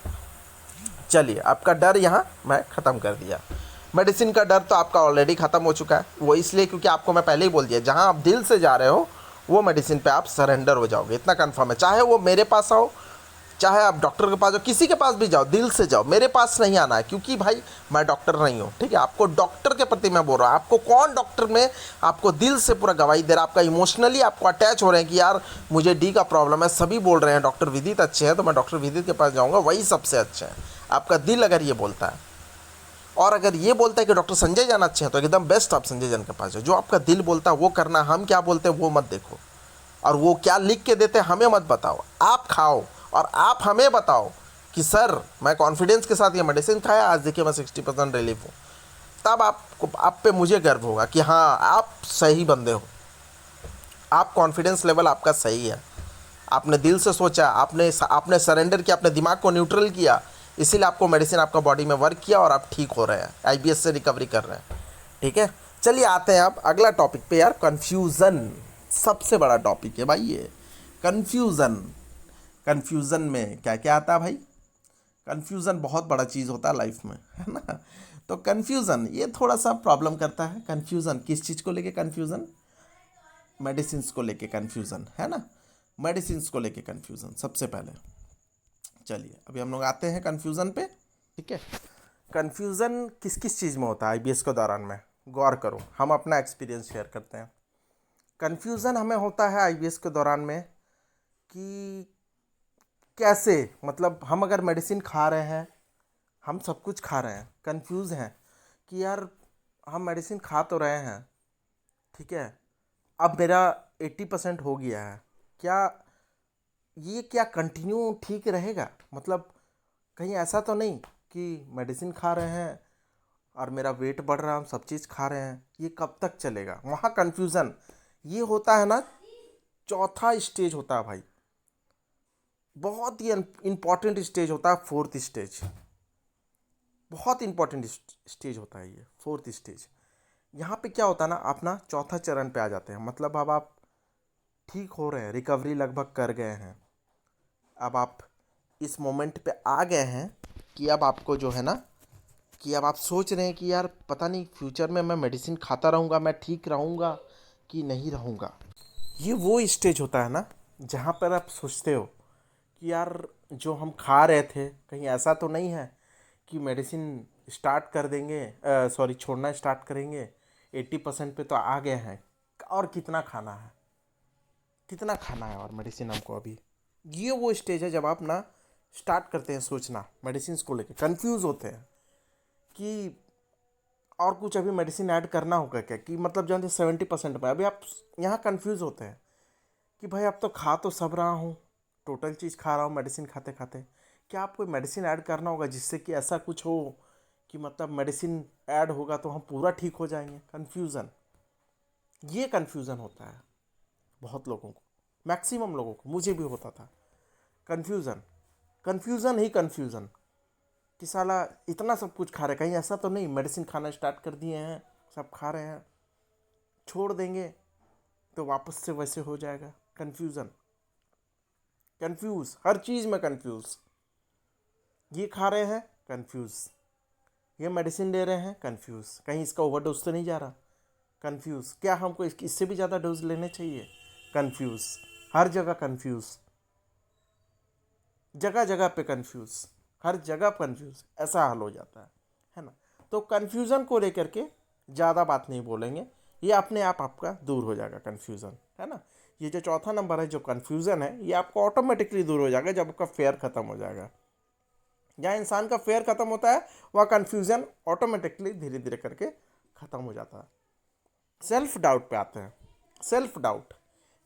चलिए, आपका डर यहाँ मैं ख़त्म कर दिया। मेडिसिन का डर तो आपका ऑलरेडी ख़त्म हो चुका है, वो इसलिए क्योंकि आपको मैं पहले ही बोल दिया, जहाँ आप दिल से जा रहे हो वो मेडिसिन पे आप सरेंडर हो जाओगे, इतना कंफर्म है। चाहे वो मेरे पास आओ, चाहे आप डॉक्टर के पास जाओ, किसी के पास भी जाओ, दिल से जाओ, मेरे पास नहीं आना है, क्योंकि भाई मैं डॉक्टर नहीं हूँ, ठीक है। आपको डॉक्टर के प्रति मैं बोल रहा हूँ, आपको कौन डॉक्टर में आपको दिल से पूरा गवाही दे रहा है, आपका इमोशनली आपको अटैच हो रहे हैं कि यार मुझे डी का प्रॉब्लम है, सभी बोल रहे हैं डॉक्टर विदित अच्छे हैं तो मैं डॉक्टर विदित के पास जाऊँगा, वही सबसे अच्छे हैं। आपका दिल अगर ये बोलता है, और अगर ये बोलता है कि डॉक्टर संजय जैन अच्छे हैं तो एकदम बेस्ट आप संजय जैन के पास जाओ। जो आपका दिल बोलता है वो करना, हम क्या बोलते हैं वो मत देखो, और वो क्या लिख के देते हैं हमें मत बताओ। आप खाओ और आप हमें बताओ कि सर मैं कॉन्फिडेंस के साथ ये मेडिसिन खाया, आज देखिए मैं 60% रिलीफ हूँ। तब आपको, आप पे मुझे गर्व होगा कि हाँ आप सही बंदे हो, आप कॉन्फिडेंस लेवल आपका सही है, आपने दिल से सोचा, आपने सरेंडर किया, अपने दिमाग को न्यूट्रल किया, इसीलिए आपको मेडिसिन आपका बॉडी में वर्क किया और आप ठीक हो रहे हैं, IBS से रिकवरी कर रहे हैं, ठीक है। चलिए आते हैं आप अगला टॉपिक पे। यार कन्फ्यूज़न सबसे बड़ा टॉपिक है भाई, ये कन्फ्यूज़न। कन्फ्यूज़न में क्या क्या आता है भाई, कन्फ्यूज़न बहुत बड़ा चीज़ होता है लाइफ में, है ना। तो कन्फ्यूज़न ये थोड़ा सा प्रॉब्लम करता है। कन्फ्यूज़न किस चीज़ को लेके कन्फ्यूज़न, मेडिसिन्स को लेके कन्फ्यूज़न, है ना। मेडिसिन्स को लेके कन्फ्यूज़न सबसे पहले। चलिए अभी हम लोग आते हैं कन्फ्यूज़न पे, ठीक है। कन्फ्यूज़न किस किस चीज़ में होता है IBS के दौरान में, गौर करो, हम अपना एक्सपीरियंस शेयर करते हैं। कन्फ्यूज़न हमें होता है IBS के दौरान में कि कैसे, मतलब हम अगर मेडिसिन खा रहे हैं, हम सब कुछ खा रहे हैं, कंफ्यूज हैं कि यार हम मेडिसिन खा तो रहे हैं, ठीक है, अब मेरा 80% हो गया है, क्या ये क्या कंटिन्यू ठीक रहेगा, मतलब कहीं ऐसा तो नहीं कि मेडिसिन खा रहे हैं और मेरा वेट बढ़ रहा है, हम सब चीज़ खा रहे हैं, ये कब तक चलेगा। वहाँ कन्फ्यूज़न ये होता है ना, चौथा स्टेज होता है भाई, बहुत ही इम्पॉर्टेंट स्टेज होता है, 4th स्टेज, बहुत इंपॉर्टेंट स्टेज होता है ये 4th स्टेज। यहाँ पे क्या होता है ना, अपना चौथा चरण पे आ जाते हैं, मतलब अब आप ठीक हो रहे हैं, रिकवरी लगभग कर गए हैं, अब आप इस मोमेंट पे आ गए हैं कि अब आपको जो है ना, कि अब आप सोच रहे हैं कि यार पता नहीं फ्यूचर में मैं मेडिसिन खाता रहूँगा, मैं ठीक रहूँगा कि नहीं रहूँगा। ये वो स्टेज होता है ना जहाँ पर आप सोचते हो कि यार जो हम खा रहे थे कहीं ऐसा तो नहीं है कि मेडिसिन स्टार्ट कर देंगे, सॉरी छोड़ना स्टार्ट करेंगे, 80% पे तो आ गए हैं, और कितना खाना है, कितना खाना है और मेडिसिन हमको अभी। ये वो स्टेज है जब आप ना स्टार्ट करते हैं सोचना मेडिसिन को लेके, कंफ्यूज होते हैं कि और कुछ अभी मेडिसिन ऐड करना होगा क्या, कि मतलब जो 70% में अभी आप यहाँ कंफ्यूज होते हैं कि भाई अब तो खा तो सब रहा हूँ, टोटल चीज़ खा रहा हूँ मेडिसिन खाते खाते, क्या आप कोई मेडिसिन ऐड करना होगा जिससे कि ऐसा कुछ हो कि मतलब मेडिसिन ऐड होगा तो हम पूरा ठीक हो जाएंगे। कन्फ्यूज़न, ये कन्फ्यूज़न होता है बहुत लोगों को, मैक्सिमम लोगों को, मुझे भी होता था। कन्फ्यूज़न, कन्फ्यूज़न ही कन्फ्यूज़न कि साला इतना सब कुछ खा रहे, कहीं ऐसा तो नहीं मेडिसिन खाना स्टार्ट कर दिए हैं, सब खा रहे हैं, छोड़ देंगे तो वापस से वैसे हो जाएगा। कन्फ्यूज़न, कन्फ्यूज़, हर चीज़ में कन्फ्यूज़। ये खा रहे हैं, कन्फ्यूज़। ये मेडिसिन ले रहे हैं, कन्फ्यूज़। कहीं इसका ओवरडोज तो नहीं जा रहा, कन्फ्यूज़। क्या हमको इससे भी ज़्यादा डोज लेने चाहिए, कन्फ्यूज़। हर जगह कन्फ्यूज़, जगह जगह पे कन्फ्यूज़, हर जगह कन्फ्यूज़, ऐसा हाल हो जाता है ना। तो कन्फ्यूज़न को लेकर के ज़्यादा बात नहीं बोलेंगे, ये अपने आप आपका दूर हो जाएगा कन्फ्यूज़न, है ना। ये जो चौथा नंबर है, जो कन्फ्यूज़न है, ये आपको ऑटोमेटिकली दूर हो जाएगा जब आपका फेयर ख़त्म हो जाएगा। जहाँ इंसान का फेयर ख़त्म होता है वह कन्फ्यूज़न ऑटोमेटिकली धीरे धीरे करके ख़त्म हो जाता है। सेल्फ डाउट पे आते हैं। सेल्फ डाउट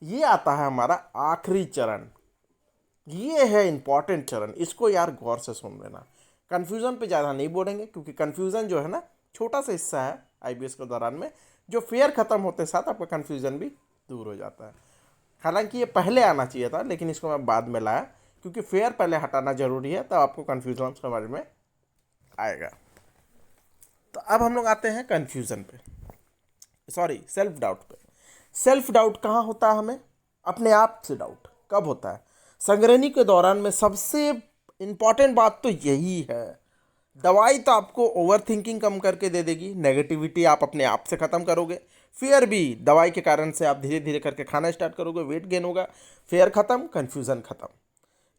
ये आता है हमारा आखिरी चरण, ये है इंपॉर्टेंट चरण, इसको यार गौर से सुन लेना। कन्फ्यूज़न पे ज़्यादा नहीं बोलेंगे क्योंकि कन्फ्यूज़न जो है ना, छोटा सा हिस्सा है आईबीएस के दौरान में, जो फेयर ख़त्म होते साथ आपका कन्फ्यूज़न भी दूर हो जाता है। हालांकि ये पहले आना चाहिए था, लेकिन इसको मैं बाद में लाया क्योंकि फेयर पहले हटाना ज़रूरी है, तब आपको कन्फ्यूज़न समझ में आएगा। तो अब हम लोग आते हैं कन्फ्यूज़न पे, सॉरी सेल्फ डाउट पे। सेल्फ डाउट कहाँ होता है हमें, अपने आप से डाउट कब होता है, संग्रहणी के दौरान में। सबसे इम्पॉर्टेंट बात तो यही है। दवाई तो आपको ओवर थिंकिंग कम करके दे देगी, नेगेटिविटी आप अपने आप से ख़त्म करोगे। फियर भी दवाई के कारण से आप धीरे धीरे करके खाना स्टार्ट करोगे, वेट गेन होगा, फेयर ख़त्म, कन्फ्यूज़न ख़त्म।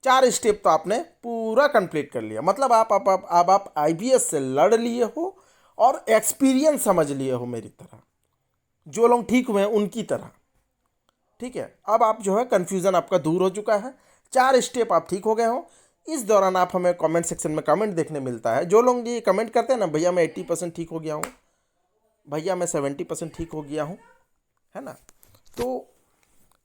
4 स्टेप तो आपने पूरा कंप्लीट कर लिया। मतलब आप आईबीएस से लड़ लिए हो और एक्सपीरियंस समझ लिए हो मेरी तरह, जो लोग ठीक हुए हैं उनकी तरह। ठीक है, अब आप जो है कन्फ्यूज़न आपका दूर हो चुका है, 4 स्टेप आप ठीक हो गए हो। इस दौरान आप हमें कमेंट सेक्शन में कमेंट देखने मिलता है। जो लोग ये कमेंट करते हैं ना, भैया मैं 80% ठीक हो गया हूँ, भैया मैं 70% ठीक हो गया हूँ, है ना। तो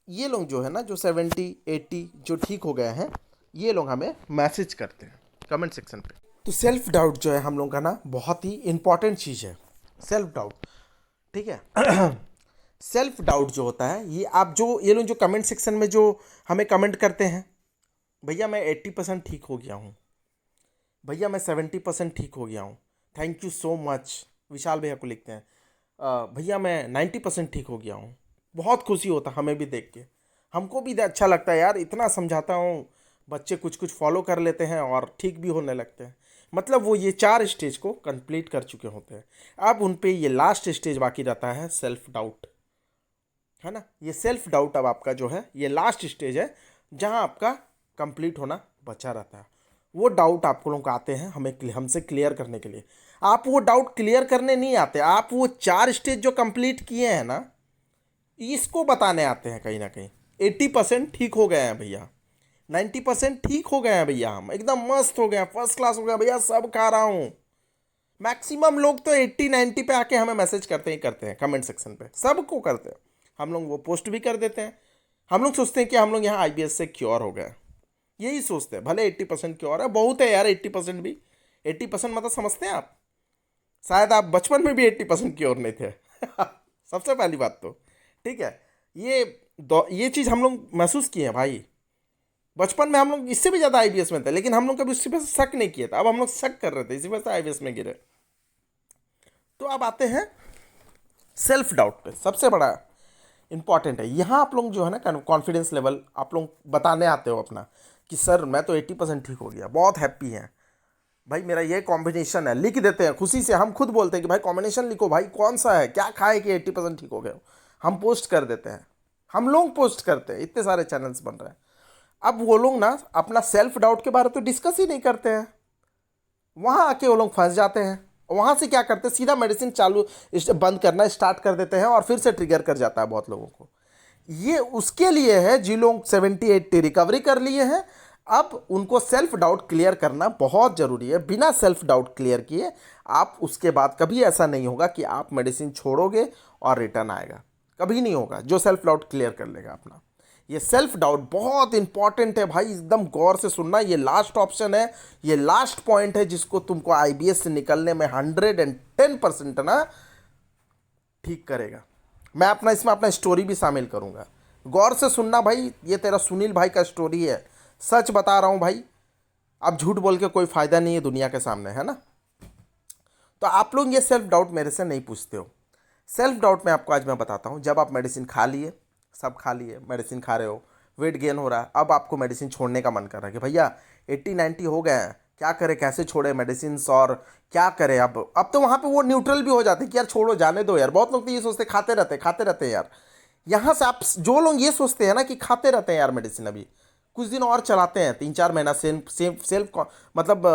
ये लोग जो है ना, जो 70-80 जो ठीक हो गए हैं, ये लोग हमें मैसेज करते हैं कमेंट सेक्शन पे। तो सेल्फ डाउट जो है हम लोग का ना बहुत ही इंपॉर्टेंट चीज़ है, सेल्फ डाउट। ठीक है। सेल्फ डाउट जो होता है, ये आप जो ये लोग जो कमेंट सेक्शन में जो हमें कमेंट करते हैं, भैया मैं 80% ठीक हो गया हूँ, भैया मैं 70% ठीक हो गया हूँ, थैंक यू सो मच, विशाल भैया को लिखते हैं। भैया मैं 90% ठीक हो गया हूँ, बहुत खुशी होता हमें भी देख के, हमको भी अच्छा लगता है यार, इतना समझाता हूँ, बच्चे कुछ कुछ फॉलो कर लेते हैं और ठीक भी होने लगते हैं। मतलब वो ये 4 स्टेज को कंप्लीट कर चुके होते हैं। अब उन पे ये लास्ट स्टेज बाकी रहता है, सेल्फ डाउट, है ना। ये सेल्फ डाउट अब आपका जो है ये लास्ट स्टेज है, जहां आपका कंप्लीट होना बचा रहता है। वो डाउट आपको लोग आते हैं हमें हमसे क्लियर करने के लिए। आप वो डाउट क्लियर करने नहीं आते, आप वो 4 स्टेज जो कंप्लीट किए हैं ना, इसको बताने आते हैं कहीं ना कहीं। 80% ठीक हो गए हैं भैया, 90% ठीक हो गए हैं भैया, हम एकदम मस्त हो गए, फर्स्ट क्लास हो गया भैया, सब खा रहा हूँ। मैक्सिमम लोग तो 80-90 पे आके हमें मैसेज करते ही करते हैं कमेंट सेक्शन पे, सबको करते हैं। हम लोग वो पोस्ट भी कर देते हैं। हम लोग सोचते हैं कि हम लोग यहाँ आईबीएस से क्योर हो गए, यही सोचते हैं। भले 80% क्योर है, बहुत है यार 80% भी। 80% मतलब समझते हैं आप, शायद आप बचपन में भी 80% क्योर नहीं थे। सबसे पहली बात तो ठीक है, ये चीज़ हम लोग महसूस किए हैं भाई। बचपन में हम लोग इससे भी ज़्यादा आईबीएस में थे, लेकिन हम लोग कभी उसी पर शक नहीं किया था। अब हम लोग शक कर रहे थे, इसी वजह से आईबीएस में गिरे। तो अब आते हैं सेल्फ डाउट पे, सबसे बड़ा इंपॉर्टेंट है यहाँ। आप लोग जो है ना कॉन्फिडेंस लेवल आप लोग बताने आते हो अपना कि सर मैं तो 80% ठीक हो गया, बहुत हैप्पी हैं भाई, मेरा ये कॉम्बिनेशन है, लिख देते हैं खुशी से। हम खुद बोलते हैं कि भाई कॉम्बिनेशन लिखो भाई, कौन सा है, क्या खाए कि 80% ठीक हो गए हो। हम पोस्ट कर देते हैं, हम लोग पोस्ट करते हैं, इतने सारे चैनल्स बन रहे हैं। अब वो लोग ना अपना सेल्फ डाउट के बारे में तो डिस्कस ही नहीं करते हैं, वहाँ आके वो लोग फंस जाते हैं। वहाँ से क्या करते हैं, सीधा मेडिसिन चालू बंद करना स्टार्ट कर देते हैं और फिर से ट्रिगर कर जाता है बहुत लोगों को। ये उसके लिए है जिन लोग 70-80 रिकवरी कर लिए हैं, अब उनको सेल्फ डाउट क्लियर करना बहुत ज़रूरी है। बिना सेल्फ डाउट क्लियर किए आप उसके बाद कभी ऐसा नहीं होगा कि आप मेडिसिन छोड़ोगे और रिटर्न आएगा, कभी नहीं होगा जो सेल्फ डाउट क्लियर कर लेगा अपना। ये सेल्फ डाउट बहुत इंपॉर्टेंट है भाई, एकदम गौर से सुनना। ये लास्ट ऑप्शन है, ये लास्ट पॉइंट है जिसको तुमको आईबीएस से निकलने में 110% ना ठीक करेगा। मैं अपना इसमें अपना स्टोरी भी शामिल करूँगा, गौर से सुनना भाई। ये तेरा सुनील भाई का स्टोरी है, सच बता रहा हूँ भाई। अब झूठ बोल के कोई फ़ायदा नहीं है दुनिया के सामने, है ना। तो आप लोग ये सेल्फ डाउट मेरे से नहीं पूछते हो। सेल्फ डाउट में आपको आज मैं बताता हूँ। जब आप मेडिसिन खा लिए, सब खा लिए, मेडिसिन खा रहे हो, वेट गेन हो रहा है, अब आपको मेडिसिन छोड़ने का मन कर रहा है कि भैया 80-90 हो गए हैं, क्या करें, कैसे छोड़े मेडिसिन और क्या करें। अब तो वहाँ पे वो न्यूट्रल भी हो जाते हैं कि यार छोड़ो, जाने दो यार। बहुत लोग तो ये सोचते खाते रहते हैं यार। यहाँ से आप जो लोग ये सोचते हैं ना कि खाते रहते हैं यार मेडिसिन, अभी कुछ दिन और चलाते हैं, 3-4 महीना सेल्फ मतलब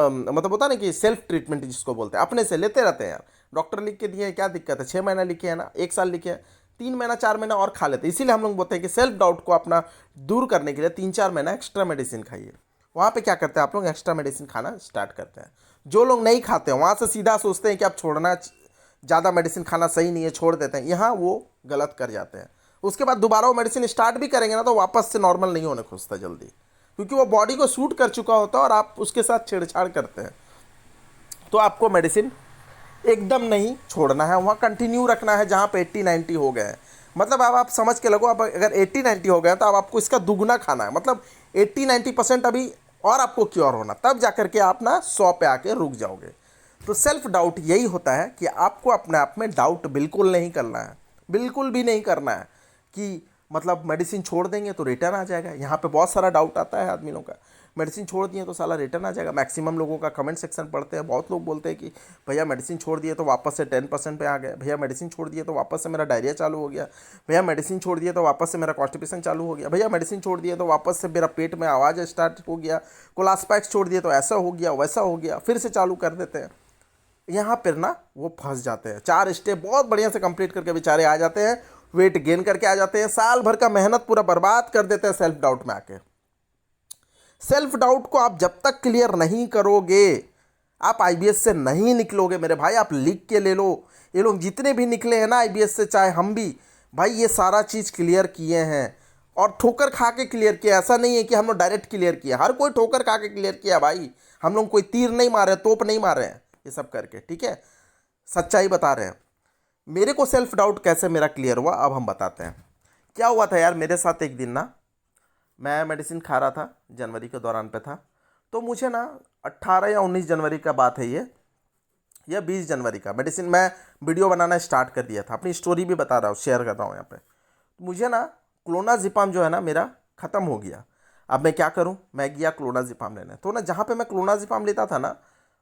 होता है ना कि सेल्फ ट्रीटमेंट जिसको बोलते हैं, अपने से लेते रहते हैं यार। डॉक्टर लिख के दिए हैं, क्या दिक्कत है, 6 महीना लिखे हैं ना, 1 साल लिखे हैं, 3 महीना 4 महीना और खा लेते हैं। इसीलिए हम लोग बोलते हैं कि सेल्फ डाउट को अपना दूर करने के लिए 3-4 महीना एक्स्ट्रा मेडिसिन खाइए। वहाँ पे क्या करते हैं आप लोग, एक्स्ट्रा मेडिसिन खाना स्टार्ट करते हैं। जो लोग नहीं खाते हैं वहाँ से सीधा सोचते हैं कि अब छोड़ना, ज़्यादा मेडिसिन खाना सही नहीं है, छोड़ देते हैं। यहाँ वो गलत कर जाते हैं। उसके बाद दोबारा वो मेडिसिन स्टार्ट भी करेंगे ना तो वापस से नॉर्मल नहीं होने खुजता जल्दी, क्योंकि वो बॉडी को सूट कर चुका होता है और आप उसके साथ छेड़छाड़ करते हैं। तो आपको मेडिसिन एकदम नहीं छोड़ना है, वहाँ कंटिन्यू रखना है जहाँ पे 80-90 हो गए हैं। मतलब अब आप समझ के लगो, अब अगर 80-90 हो गए तो अब आपको इसका दुगना खाना है। मतलब 80-90% अभी और आपको क्योर होना, तब जा करके आप ना 100 पे आके रुक जाओगे। तो सेल्फ डाउट यही होता है कि आपको अपने आप में डाउट बिल्कुल नहीं करना है, बिल्कुल भी नहीं करना है कि मतलब मेडिसिन छोड़ देंगे तो रिटर्न आ जाएगा। यहाँ पे बहुत सारा डाउट आता है आदमियों का, मेडिसिन छोड़ दिए तो साला रिटर्न आ जाएगा। मैक्सिमम लोगों का कमेंट सेक्शन पढ़ते हैं, बहुत लोग बोलते हैं कि भैया मेडिसिन छोड़ दिए तो वापस से 10% पे आ गए, भैया मेडिसिन छोड़ दिए तो वापस से मेरा डायरिया चालू हो गया, भैया मेडिसिन छोड़ दिए तो वापस से मेरा कॉन्स्टिपेशन चालू हो गया, भैया मेडिसिन छोड़ दिए तो वापस से मेरा पेट में आवाज़ स्टार्ट हो गया, कोलास्पैक्स छोड़ दिए तो ऐसा हो गया वैसा हो गया, फिर से चालू कर देते हैं। यहाँ पर ना वो फंस जाते हैं। 4 स्टेप बहुत बढ़िया से कंप्लीट करके बेचारे आ जाते हैं, वेट गेन करके आ जाते हैं, साल भर का मेहनत पूरा बर्बाद कर देते हैं सेल्फ डाउट में आके। सेल्फ डाउट को आप जब तक क्लियर नहीं करोगे, आप आईबीएस से नहीं निकलोगे मेरे भाई। आप लिख के ले लो, ये लोग जितने भी निकले हैं ना आईबीएस से, चाहे हम भी, भाई ये सारा चीज़ क्लियर किए हैं और ठोकर खा के क्लियर किया। ऐसा नहीं है कि हम लोग डायरेक्ट क्लियर किया, हर कोई ठोकर खा के क्लियर किया भाई। हम लोग कोई तीर नहीं मारे, तोप नहीं मारे हैं ये सब करके, ठीक है, सच्चाई बता रहे हैं। मेरे को सेल्फ डाउट कैसे मेरा क्लियर हुआ अब हम बताते हैं। क्या हुआ था यार मेरे साथ, एक दिन ना मैं मेडिसिन खा रहा था, जनवरी के दौरान पे था। तो मुझे ना 18 या 19 जनवरी का बात है ये, या 20 जनवरी का, मेडिसिन मैं वीडियो बनाना स्टार्ट कर दिया था, अपनी स्टोरी भी बता रहा हूँ, शेयर कर रहा हूँ यहाँ पे। मुझे ना क्लोनाजिपाम जो है ना मेरा ख़त्म हो गया। अब मैं क्या करूँ, मैं गया क्लोनाजिपाम लेने। तो ना जहाँ पे मैं क्लोनाजिपाम लेता था ना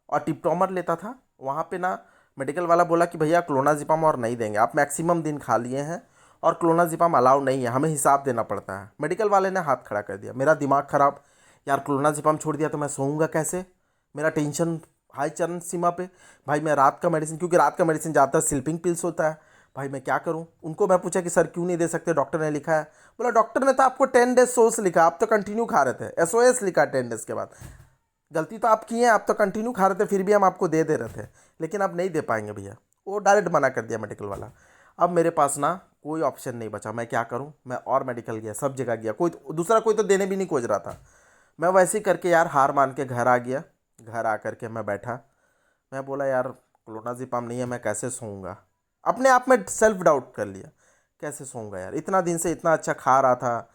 और टिप्टोमर लेता था, वहाँ पे ना मेडिकल वाला बोला कि भैया क्लोनाजिपाम और नहीं देंगे, आप मैक्सिमम दिन खा लिए हैं और क्लोनाजिपाम अलाउ नहीं है, हमें हिसाब देना पड़ता है। मेडिकल वाले ने हाथ खड़ा कर दिया, मेरा दिमाग ख़राब, यार क्लोनाजिपाम छोड़ दिया तो मैं सोऊंगा कैसे, मेरा टेंशन हाई चरण सीमा पे। भाई मैं रात का मेडिसिन, क्योंकि रात का मेडिसिन ज़्यादातर स्लीपिंग पिल्स होता है, भाई मैं क्या करूं। उनको मैं पूछा कि सर क्यों नहीं दे सकते, डॉक्टर ने लिखा है। बोला डॉक्टर ने तो आपको 10 डेज सोर्स लिखा, आप तो कंटिन्यू खा रहे थे, एसओएस लिखा 10 डेज के बाद। गलती तो आप किए हैं, आप तो कंटिन्यू खा रहे थे, फिर भी हम आपको दे दे रहे थे, लेकिन आप नहीं दे पाएंगे भैया। वो डायरेक्ट मना कर दिया मेडिकल वाला। अब मेरे पास ना कोई ऑप्शन नहीं बचा, मैं क्या करूं। मैं और मेडिकल गया, सब जगह गया, कोई दूसरा कोई तो देने भी नहीं खोज रहा था। मैं वैसे ही करके यार हार मान के घर आ गया। घर आ करके मैं बैठा, मैं बोला यार क्लोनाजिपाम नहीं है, मैं कैसे सोऊंगा। अपने आप में सेल्फ डाउट कर लिया, कैसे सोऊंगा यार, इतना दिन से इतना अच्छा खा रहा था,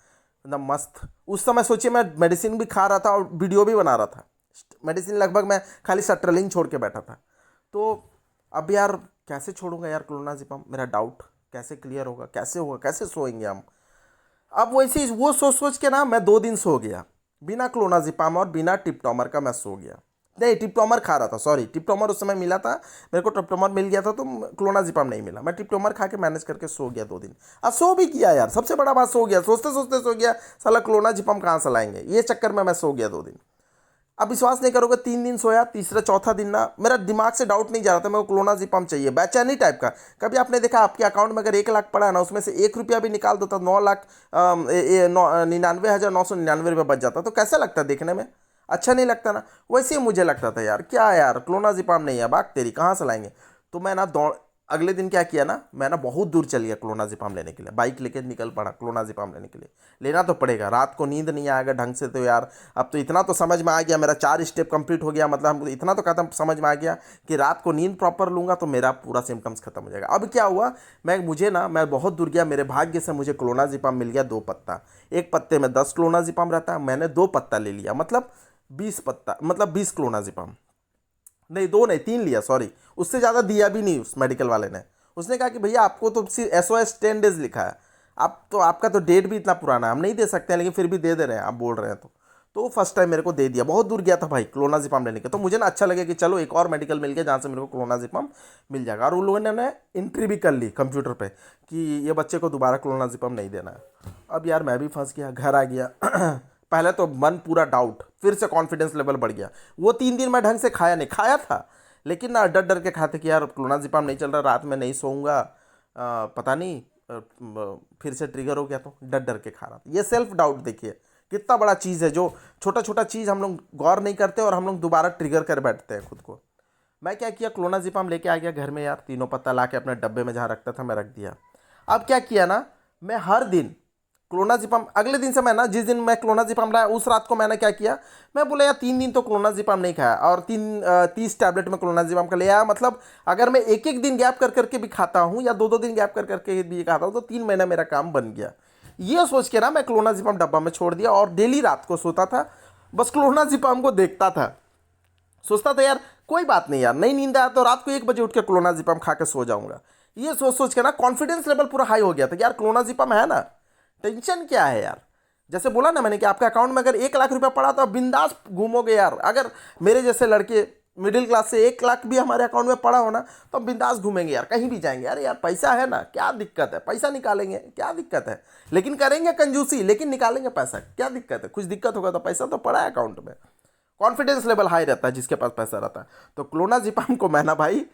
एकदम मस्त। उस समय सोचिए मैं मेडिसिन भी खा रहा था और वीडियो भी बना रहा था। मेडिसिन लगभग मैं खाली सट्रलिंग छोड़ के बैठा था। तो अब यार कैसे छोड़ूंगा यार क्लोनाजिपाम, मेरा डाउट कैसे क्लियर होगा, कैसे होगा, कैसे सोएंगे हम। अब वैसे ही वो सोच सोच के ना मैं 2 दिन सो गया, बिना क्लोनाजिपाम और बिना टिप्टोमर का मैं सो गया। नहीं टिप्टोमर खा रहा था, सॉरी, टिप्टोमर उस समय मिला था मेरे को, टिप्टोमर मिल गया था तो क्लोनाजिपाम नहीं मिला। मैं टिप्टोमर खा के मैनेज करके सो गया 2 दिन। अब सो भी किया यार, सबसे बड़ा बात सो गया, सोचते सोचते सो गया। साला क्लोनाजिपाम कहाँ से लाएंगे, ये चक्कर में मैं सो गया 2 दिन। अब विश्वास नहीं करोगे, 3 दिन सोया, तीसरा चौथा दिन ना मेरा दिमाग से डाउट नहीं जा रहा था, मेरे को क्लोनाजिपाम चाहिए, बेचैनी टाइप का। कभी आपने देखा आपके अकाउंट में अगर 1 लाख पड़ा है ना, उसमें से 1 रुपया भी निकाल दो तो 99,999 बच जाता, तो कैसा लगता देखने में, अच्छा नहीं लगता ना। वैसे ही मुझे लगता था यार, क्या यार क्लोनाजिपाम नहीं है, बात तेरी कहाँ से लाएंगे। तो मैं ना दौड़, अगले दिन क्या किया ना, मैं ना बहुत दूर चल गया क्लोनाजिपाम लेने के लिए, बाइक लेके निकल पड़ा क्लोनाजिपाम लेने के लिए। लेना तो पड़ेगा, रात को नींद नहीं आएगा ढंग से तो यार। अब तो इतना तो समझ में आ गया, मेरा 4 स्टेप कंप्लीट हो गया, मतलब हमको इतना तो खत्म समझ में आ गया कि रात को नींद प्रॉपर लूँगा तो मेरा पूरा सिम्टम्स खत्म हो जाएगा। अब क्या हुआ, मैं बहुत दूर गया, मेरे भाग्य से मुझे क्लोनाजिपाम मिल गया 2 पत्ता। एक पत्ते में 10 क्लोनाजिपाम रहता है, मैंने 2 पत्ता ले लिया, मतलब 20 पत्ता, मतलब 20 क्लोनाजिपाम। नहीं 2 नहीं 3 लिया, सॉरी, उससे ज़्यादा दिया भी नहीं उस मेडिकल वाले ने। उसने कहा कि भैया आपको तो SOS 10 डेज लिखा है, आप तो आपका तो डेट भी इतना पुराना है, हम नहीं दे सकते हैं, लेकिन फिर भी दे दे रहे हैं, आप बोल रहे हैं तो फर्स्ट टाइम मेरे को दे दिया। बहुत दूर गया था भाई क्लोनाजिपाम लेने के, तो मुझे ना अच्छा लगे कि चलो एक और मेडिकल मिल गया जहाँ से मेरे को क्लोनाजिपाम मिल जाएगा। और उन लोगों ने एंट्री भी कर ली कंप्यूटर पे कि ये बच्चे को दोबारा क्लोनाजिपाम नहीं देना है। अब यार मैं भी फंस गया, घर आ गया पहले तो मन पूरा डाउट, फिर से कॉन्फिडेंस लेवल बढ़ गया। वो 3 दिन मैं ढंग से खाया नहीं, खाया था लेकिन ना डर डर के खाते कि यार क्लोनाजिपाम नहीं चल रहा, रात में नहीं सोऊंगा, पता नहीं फिर से ट्रिगर हो गया, तो डर डर के खा रहा था। ये सेल्फ डाउट देखिए कितना बड़ा चीज़ है, जो छोटा छोटा चीज़ हम लोग गौर नहीं करते और हम लोग दोबारा ट्रिगर कर बैठते हैं खुद को। मैं क्या किया, क्लोनाजिपाम लेके आ गया घर में यार, तीनों पत्ता ला के अपने डब्बे में जहाँ रखता था मैं रख दिया। अब क्या किया ना, मैं हर दिन क्लोनाजिपाम, अगले दिन से मैं ना, जिस दिन मैं क्लोनाजिपाम लाया उस रात को मैंने क्या किया, मैं बोला यार 3 दिन तो क्लोनाजिपाम नहीं खाया, और 30 टैबलेट में क्लोनाजिपाम का ले आया। मतलब अगर मैं एक एक दिन गैप कर करके भी खाता हूँ या 2 2 दिन गैप कर करके भी खाता हूँ तो 3 महीना मेरा काम बन गया। ये सोच के ना मैं क्लोनाजिपाम डब्बा में छोड़ दिया और डेली रात को सोता था, बस क्लोनाजिपाम को देखता था, सोचता था यार कोई बात नहीं यार, नहीं नींद आया तो रात को 1 बजे उठ के क्लोनाजिपाम खा के सो जाऊंगा। ये सोच सोच के ना कॉन्फिडेंस लेवल पूरा हाई हो गया था कि यार क्लोनाजिपाम है ना, टेंशन क्या है यार। जैसे बोला ना मैंने कि आपके अकाउंट में अगर 1 लाख रुपया पड़ा तो आप बिंदास घूमोगे यार। अगर मेरे जैसे लड़के मिडिल क्लास से 1 लाख भी हमारे अकाउंट में पड़ा हो ना तो हम बिंदास घूमेंगे यार, कहीं भी जाएंगे। यार यार पैसा है ना, क्या दिक्कत है, पैसा निकालेंगे, क्या दिक्कत है, लेकिन करेंगे कंजूसी, लेकिन निकालेंगे पैसा, क्या दिक्कत है। कुछ दिक्कत होगा तो पैसा तो पड़ा है अकाउंट में। कॉन्फिडेंस लेवल हाई रहता है जिसके पास पैसा रहता है। तो क्लोनाजिपाम को मैं ना भाई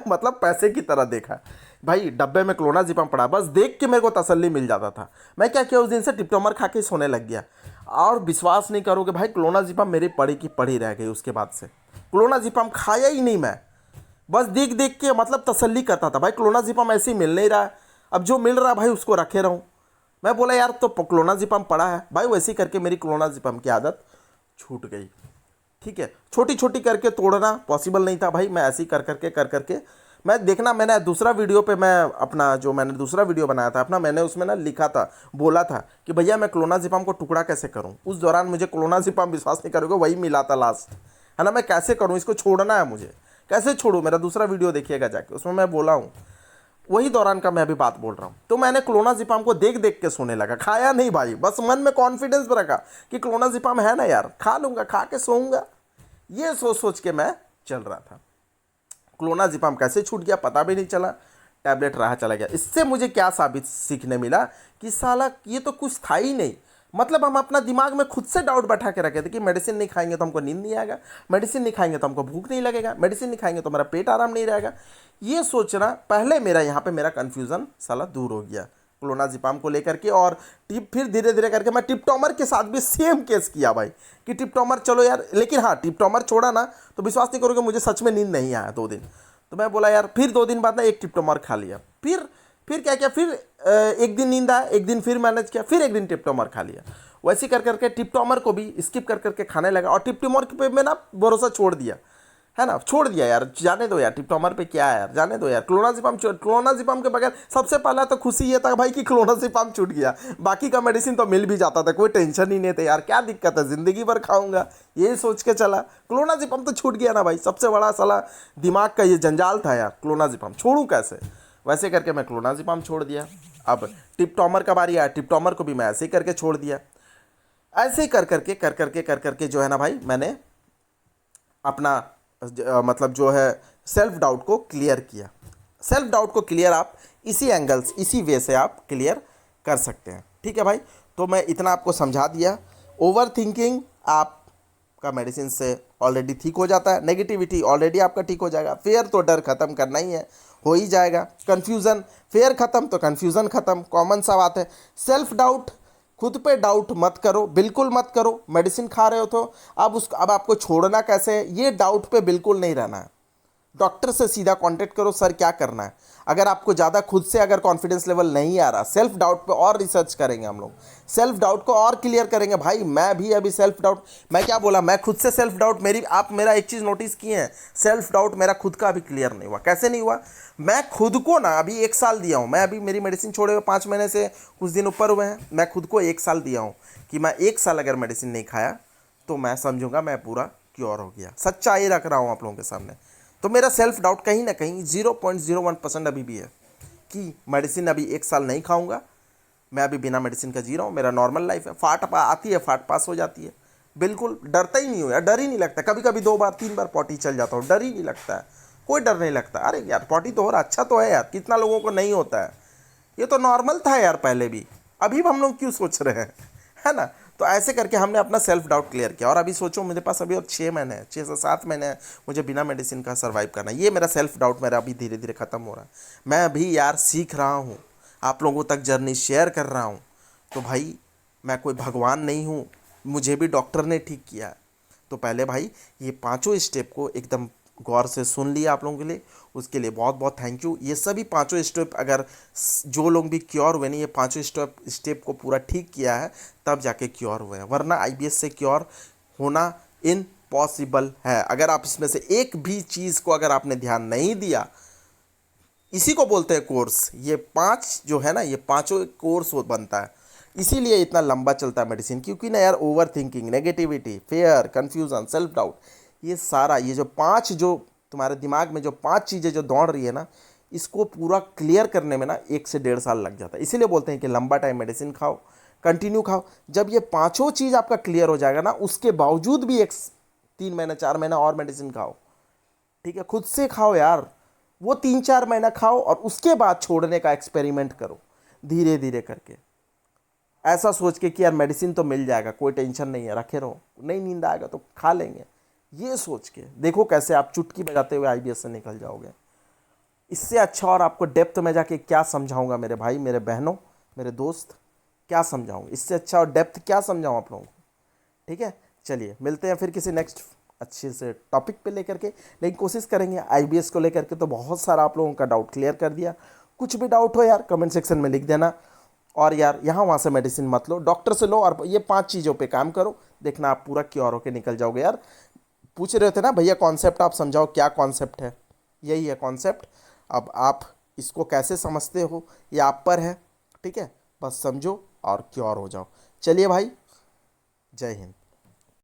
मतलब पैसे की तरह देखा भाई, डब्बे में क्लोनाजिपाम पड़ा, बस देख के मेरे को तसल्ली मिल जाता था। मैं क्या किया, उस दिन से टिप्टोमर खा के सोने लग गया। और विश्वास नहीं करोगे भाई, क्लोनाजिपाम मेरी पड़ी की पड़ी रह गई। उसके बाद से क्लोनाजिपाम खाया ही नहीं मैं, बस देख देख के मतलब तसल्ली करता था भाई, क्लोनाजिपाम ऐसे ही मिल नहीं रहा है, अब जो मिल रहा है भाई उसको रखे रहूँ। मैं बोला यार तो क्लोनाजिपाम पड़ा है भाई, वैसे ही करके मेरी क्लोनाजिपाम की आदत छूट गई। ठीक है, छोटी छोटी करके तोड़ना पॉसिबल नहीं था भाई, मैं ऐसे ही कर करके मैं देखना, मैंने दूसरा वीडियो पे मैं अपना जो मैंने दूसरा वीडियो बनाया था अपना, मैंने उसमें ना लिखा था, बोला था कि भैया मैं क्लोनाजिपाम को टुकड़ा कैसे करूं। उस दौरान मुझे क्लोनाजिपाम, विश्वास नहीं करोगे, वही मिला था लास्ट, है ना। मैं कैसे करूं, इसको छोड़ना है मुझे, कैसे छोड़ूं, मेरा दूसरा वीडियो देखिएगा जाके, उसमें मैं बोला हूँ, वही दौरान का मैं अभी बात बोल रहा हूँ। तो मैंने क्लोनाजिपाम को देख देख के सोने लगा, खाया नहीं भाई, बस मन में कॉन्फिडेंस रखा कि क्लोनाजिपाम है ना यार, खा लूँगा, खा के सोऊंगा। ये सोच सोच के मैं चल रहा था। क्लोनाजिपाम कैसे छूट गया पता भी नहीं चला, टैबलेट रहा चला गया। इससे मुझे क्या साबित सीखने मिला कि साला ये तो कुछ था ही नहीं। मतलब हम अपना दिमाग में खुद से डाउट बैठा के रखे थे कि मेडिसिन नहीं खाएंगे तो हमको नींद नहीं आएगा, मेडिसिन नहीं खाएंगे तो हमको भूख नहीं लगेगा, मेडिसिन नहीं खाएंगे तो हमारा पेट आराम नहीं रहेगा। ये सोचना पहले मेरा यहाँ पे मेरा कन्फ्यूज़न साला दूर हो गया क्लोनाजिपाम को लेकर के। और फिर धीरे धीरे करके मैं टिप्टोमर के साथ भी सेम केस किया भाई कि टिप्टोमर चलो यार, लेकिन हाँ टिप्टोमर छोड़ा ना तो विश्वास नहीं करोगे मुझे सच में नींद नहीं आया 2 दिन। तो मैं बोला यार, फिर 2 दिन बाद ना 1 टिप्टोमर खा लिया, फिर क्या किया, फिर 1 दिन नींद आया, 1 दिन फिर मैनेज किया, फिर 1 दिन टिप्टोमर खा लिया। वैसे कर करके टिप्टोमर को भी स्किप कर करके खाने लगा और टिप्टोमर पे मैं ना भरोसा छोड़ दिया, है ना, छोड़ दिया यार, जाने दो यार, टिप्टोमर पे क्या है यार, जाने दो यार। क्लोनाजिपाम के बगैर सबसे पहला तो खुशी ये था भाई कि क्लोनाजिपाम छूट गया, बाकी का मेडिसिन तो मिल भी जाता था, कोई टेंशन ही नहीं था यार, क्या दिक्कत है, ज़िंदगी भर खाऊंगा, ये सोच के चला। क्लोनाजिपाम तो छूट गया ना भाई, सबसे बड़ा साला दिमाग का ये जंजाल था यार, क्लोनाजिपाम छोड़ूँ कैसे। वैसे करके मैं क्लोनाजिपाम छोड़ दिया। अब टिप्टोमर का बारी आया, टिप्टोमर को भी मैं ऐसे ही करके छोड़ दिया। ऐसे ही कर करके जो है ना भाई, मैंने अपना मतलब जो है सेल्फ डाउट को क्लियर किया। सेल्फ डाउट को क्लियर आप इसी एंगल्स, इसी वे से आप क्लियर कर सकते हैं। ठीक है भाई, तो मैं इतना आपको समझा दिया। ओवर थिंकिंग आपका मेडिसिन से ऑलरेडी ठीक हो जाता है, नेगेटिविटी ऑलरेडी आपका ठीक हो जाएगा, फेयर तो डर खत्म करना ही है, हो ही जाएगा। कन्फ्यूज़न, फेयर ख़त्म तो कन्फ्यूज़न ख़त्म, कॉमन सा बात है। सेल्फ डाउट, खुद पे डाउट मत करो, बिल्कुल मत करो। मेडिसिन खा रहे हो तो अब आपको छोड़ना कैसे है, ये डाउट पे बिल्कुल नहीं रहना है। डॉक्टर से सीधा कांटेक्ट करो, सर क्या करना है। अगर आपको ज़्यादा खुद से अगर कॉन्फिडेंस लेवल नहीं आ रहा, सेल्फ डाउट पे और रिसर्च करेंगे हम लोग, सेल्फ डाउट को और क्लियर करेंगे। भाई मैं भी अभी सेल्फ डाउट, मैं क्या बोला, मैं खुद से सेल्फ डाउट, मेरी आप मेरा एक चीज़ नोटिस किए हैं, सेल्फ डाउट मेरा खुद का अभी क्लियर नहीं हुआ। कैसे नहीं हुआ? मैं खुद को ना अभी 1 साल दिया हूँ, मैं अभी मेरी मेडिसिन छोड़े हुए 5 महीने से कुछ दिन ऊपर हुए हैं, मैं खुद को 1 साल दिया हूँ कि मैं 1 साल अगर मेडिसिन नहीं खाया तो मैं समझूंगा मैं पूरा क्योर हो गया। सच्चाई रख रहा हूँ आप लोगों के सामने। तो मेरा सेल्फ डाउट कहीं ना कहीं 0.01% अभी भी है कि मेडिसिन अभी 1 साल नहीं खाऊंगा, मैं अभी बिना मेडिसिन का जी रहा हूँ, मेरा नॉर्मल लाइफ है। आती है, फाट पास हो जाती है, बिल्कुल डरता ही नहीं हूँ यार, डर ही नहीं लगता। कभी कभी 2 बार 3 बार पॉटी चल जाता हूँ, डर ही नहीं लगता है, कोई डर नहीं लगता। अरे यार पॉटी तो हो रहा, अच्छा तो है यार, कितना लोगों को नहीं होता है, ये तो नॉर्मल था यार पहले भी, अभी हम लोग क्यों सोच रहे हैं, है ना। तो ऐसे करके हमने अपना सेल्फ डाउट क्लियर किया। और अभी सोचो मेरे पास अभी और 6 महीने हैं, 6 से 7 महीने हैं मुझे बिना मेडिसिन का सर्वाइव करना है। ये मेरा सेल्फ डाउट मेरा अभी धीरे धीरे ख़त्म हो रहा है। मैं अभी यार सीख रहा हूँ, आप लोगों तक जर्नी शेयर कर रहा हूँ। तो भाई मैं कोई भगवान नहीं हूँ, मुझे भी डॉक्टर ने ठीक किया है। तो पहले भाई ये पांचों स्टेप को एकदम गौर से सुन लिया आप लोगों के लिए, उसके लिए बहुत बहुत थैंक यू। ये सभी पांचों स्टेप अगर जो लोग भी क्योर हुए नहीं, ये पांचों स्टेप को पूरा ठीक किया है तब जाके क्योर हुए हैं, वरना आईबीएस से क्योर होना इम्पॉसिबल है। अगर आप इसमें से एक भी चीज़ को अगर आपने ध्यान नहीं दिया, इसी को बोलते हैं कोर्स। ये 5 जो है ना, ये पांचों कोर्स बनता है, इसीलिए इतना लंबा चलता है मेडिसिन। क्योंकि ना यार over thinking, negativity, fair, confusion, self doubt, ये सारा ये जो 5 जो तुम्हारे दिमाग में जो 5 चीज़ें जो दौड़ रही है ना, इसको पूरा क्लियर करने में ना 1 से 1.5 साल लग जाता है। इसीलिए बोलते हैं कि लंबा टाइम मेडिसिन खाओ, कंटिन्यू खाओ। जब ये पांचों चीज़ आपका क्लियर हो जाएगा ना, उसके बावजूद भी 3 महीना 4 महीना और मेडिसिन खाओ, ठीक है, खुद से खाओ यार। वो 3-4 महीना खाओ और उसके बाद छोड़ने का एक्सपेरिमेंट करो धीरे धीरे करके, ऐसा सोच के कि यार मेडिसिन तो मिल जाएगा, कोई टेंशन नहीं है, रखे रहो, नहीं नींद आएगा तो खा लेंगे। ये सोच के देखो कैसे आप चुटकी बजाते हुए आईबीएस से निकल जाओगे। इससे अच्छा और आपको डेप्थ में जाके क्या समझाऊंगा मेरे भाई, मेरे बहनों, मेरे दोस्त, क्या समझाऊँ इससे अच्छा और डेप्थ क्या समझाऊँ आप लोगों को। ठीक है, चलिए मिलते हैं फिर किसी नेक्स्ट अच्छे से टॉपिक पे लेकर के। लेकिन कोशिश करेंगे आईबीएस को लेकर के, तो बहुत सारा आप लोगों का डाउट क्लियर कर दिया। कुछ भी डाउट हो यार कमेंट सेक्शन में लिख देना। और यार यहाँ वहाँ से मेडिसिन मत लो, डॉक्टर से लो और ये 5 चीज़ों पे काम करो, देखना आप पूरा क्योर होके निकल जाओगे यार। पूछ रहे थे ना भैया कॉन्सेप्ट आप समझाओ, क्या कॉन्सेप्ट है, यही है कॉन्सेप्ट। अब आप इसको कैसे समझते हो ये आप पर है, ठीक है, बस समझो और क्योर हो जाओ। चलिए भाई, जय हिंद।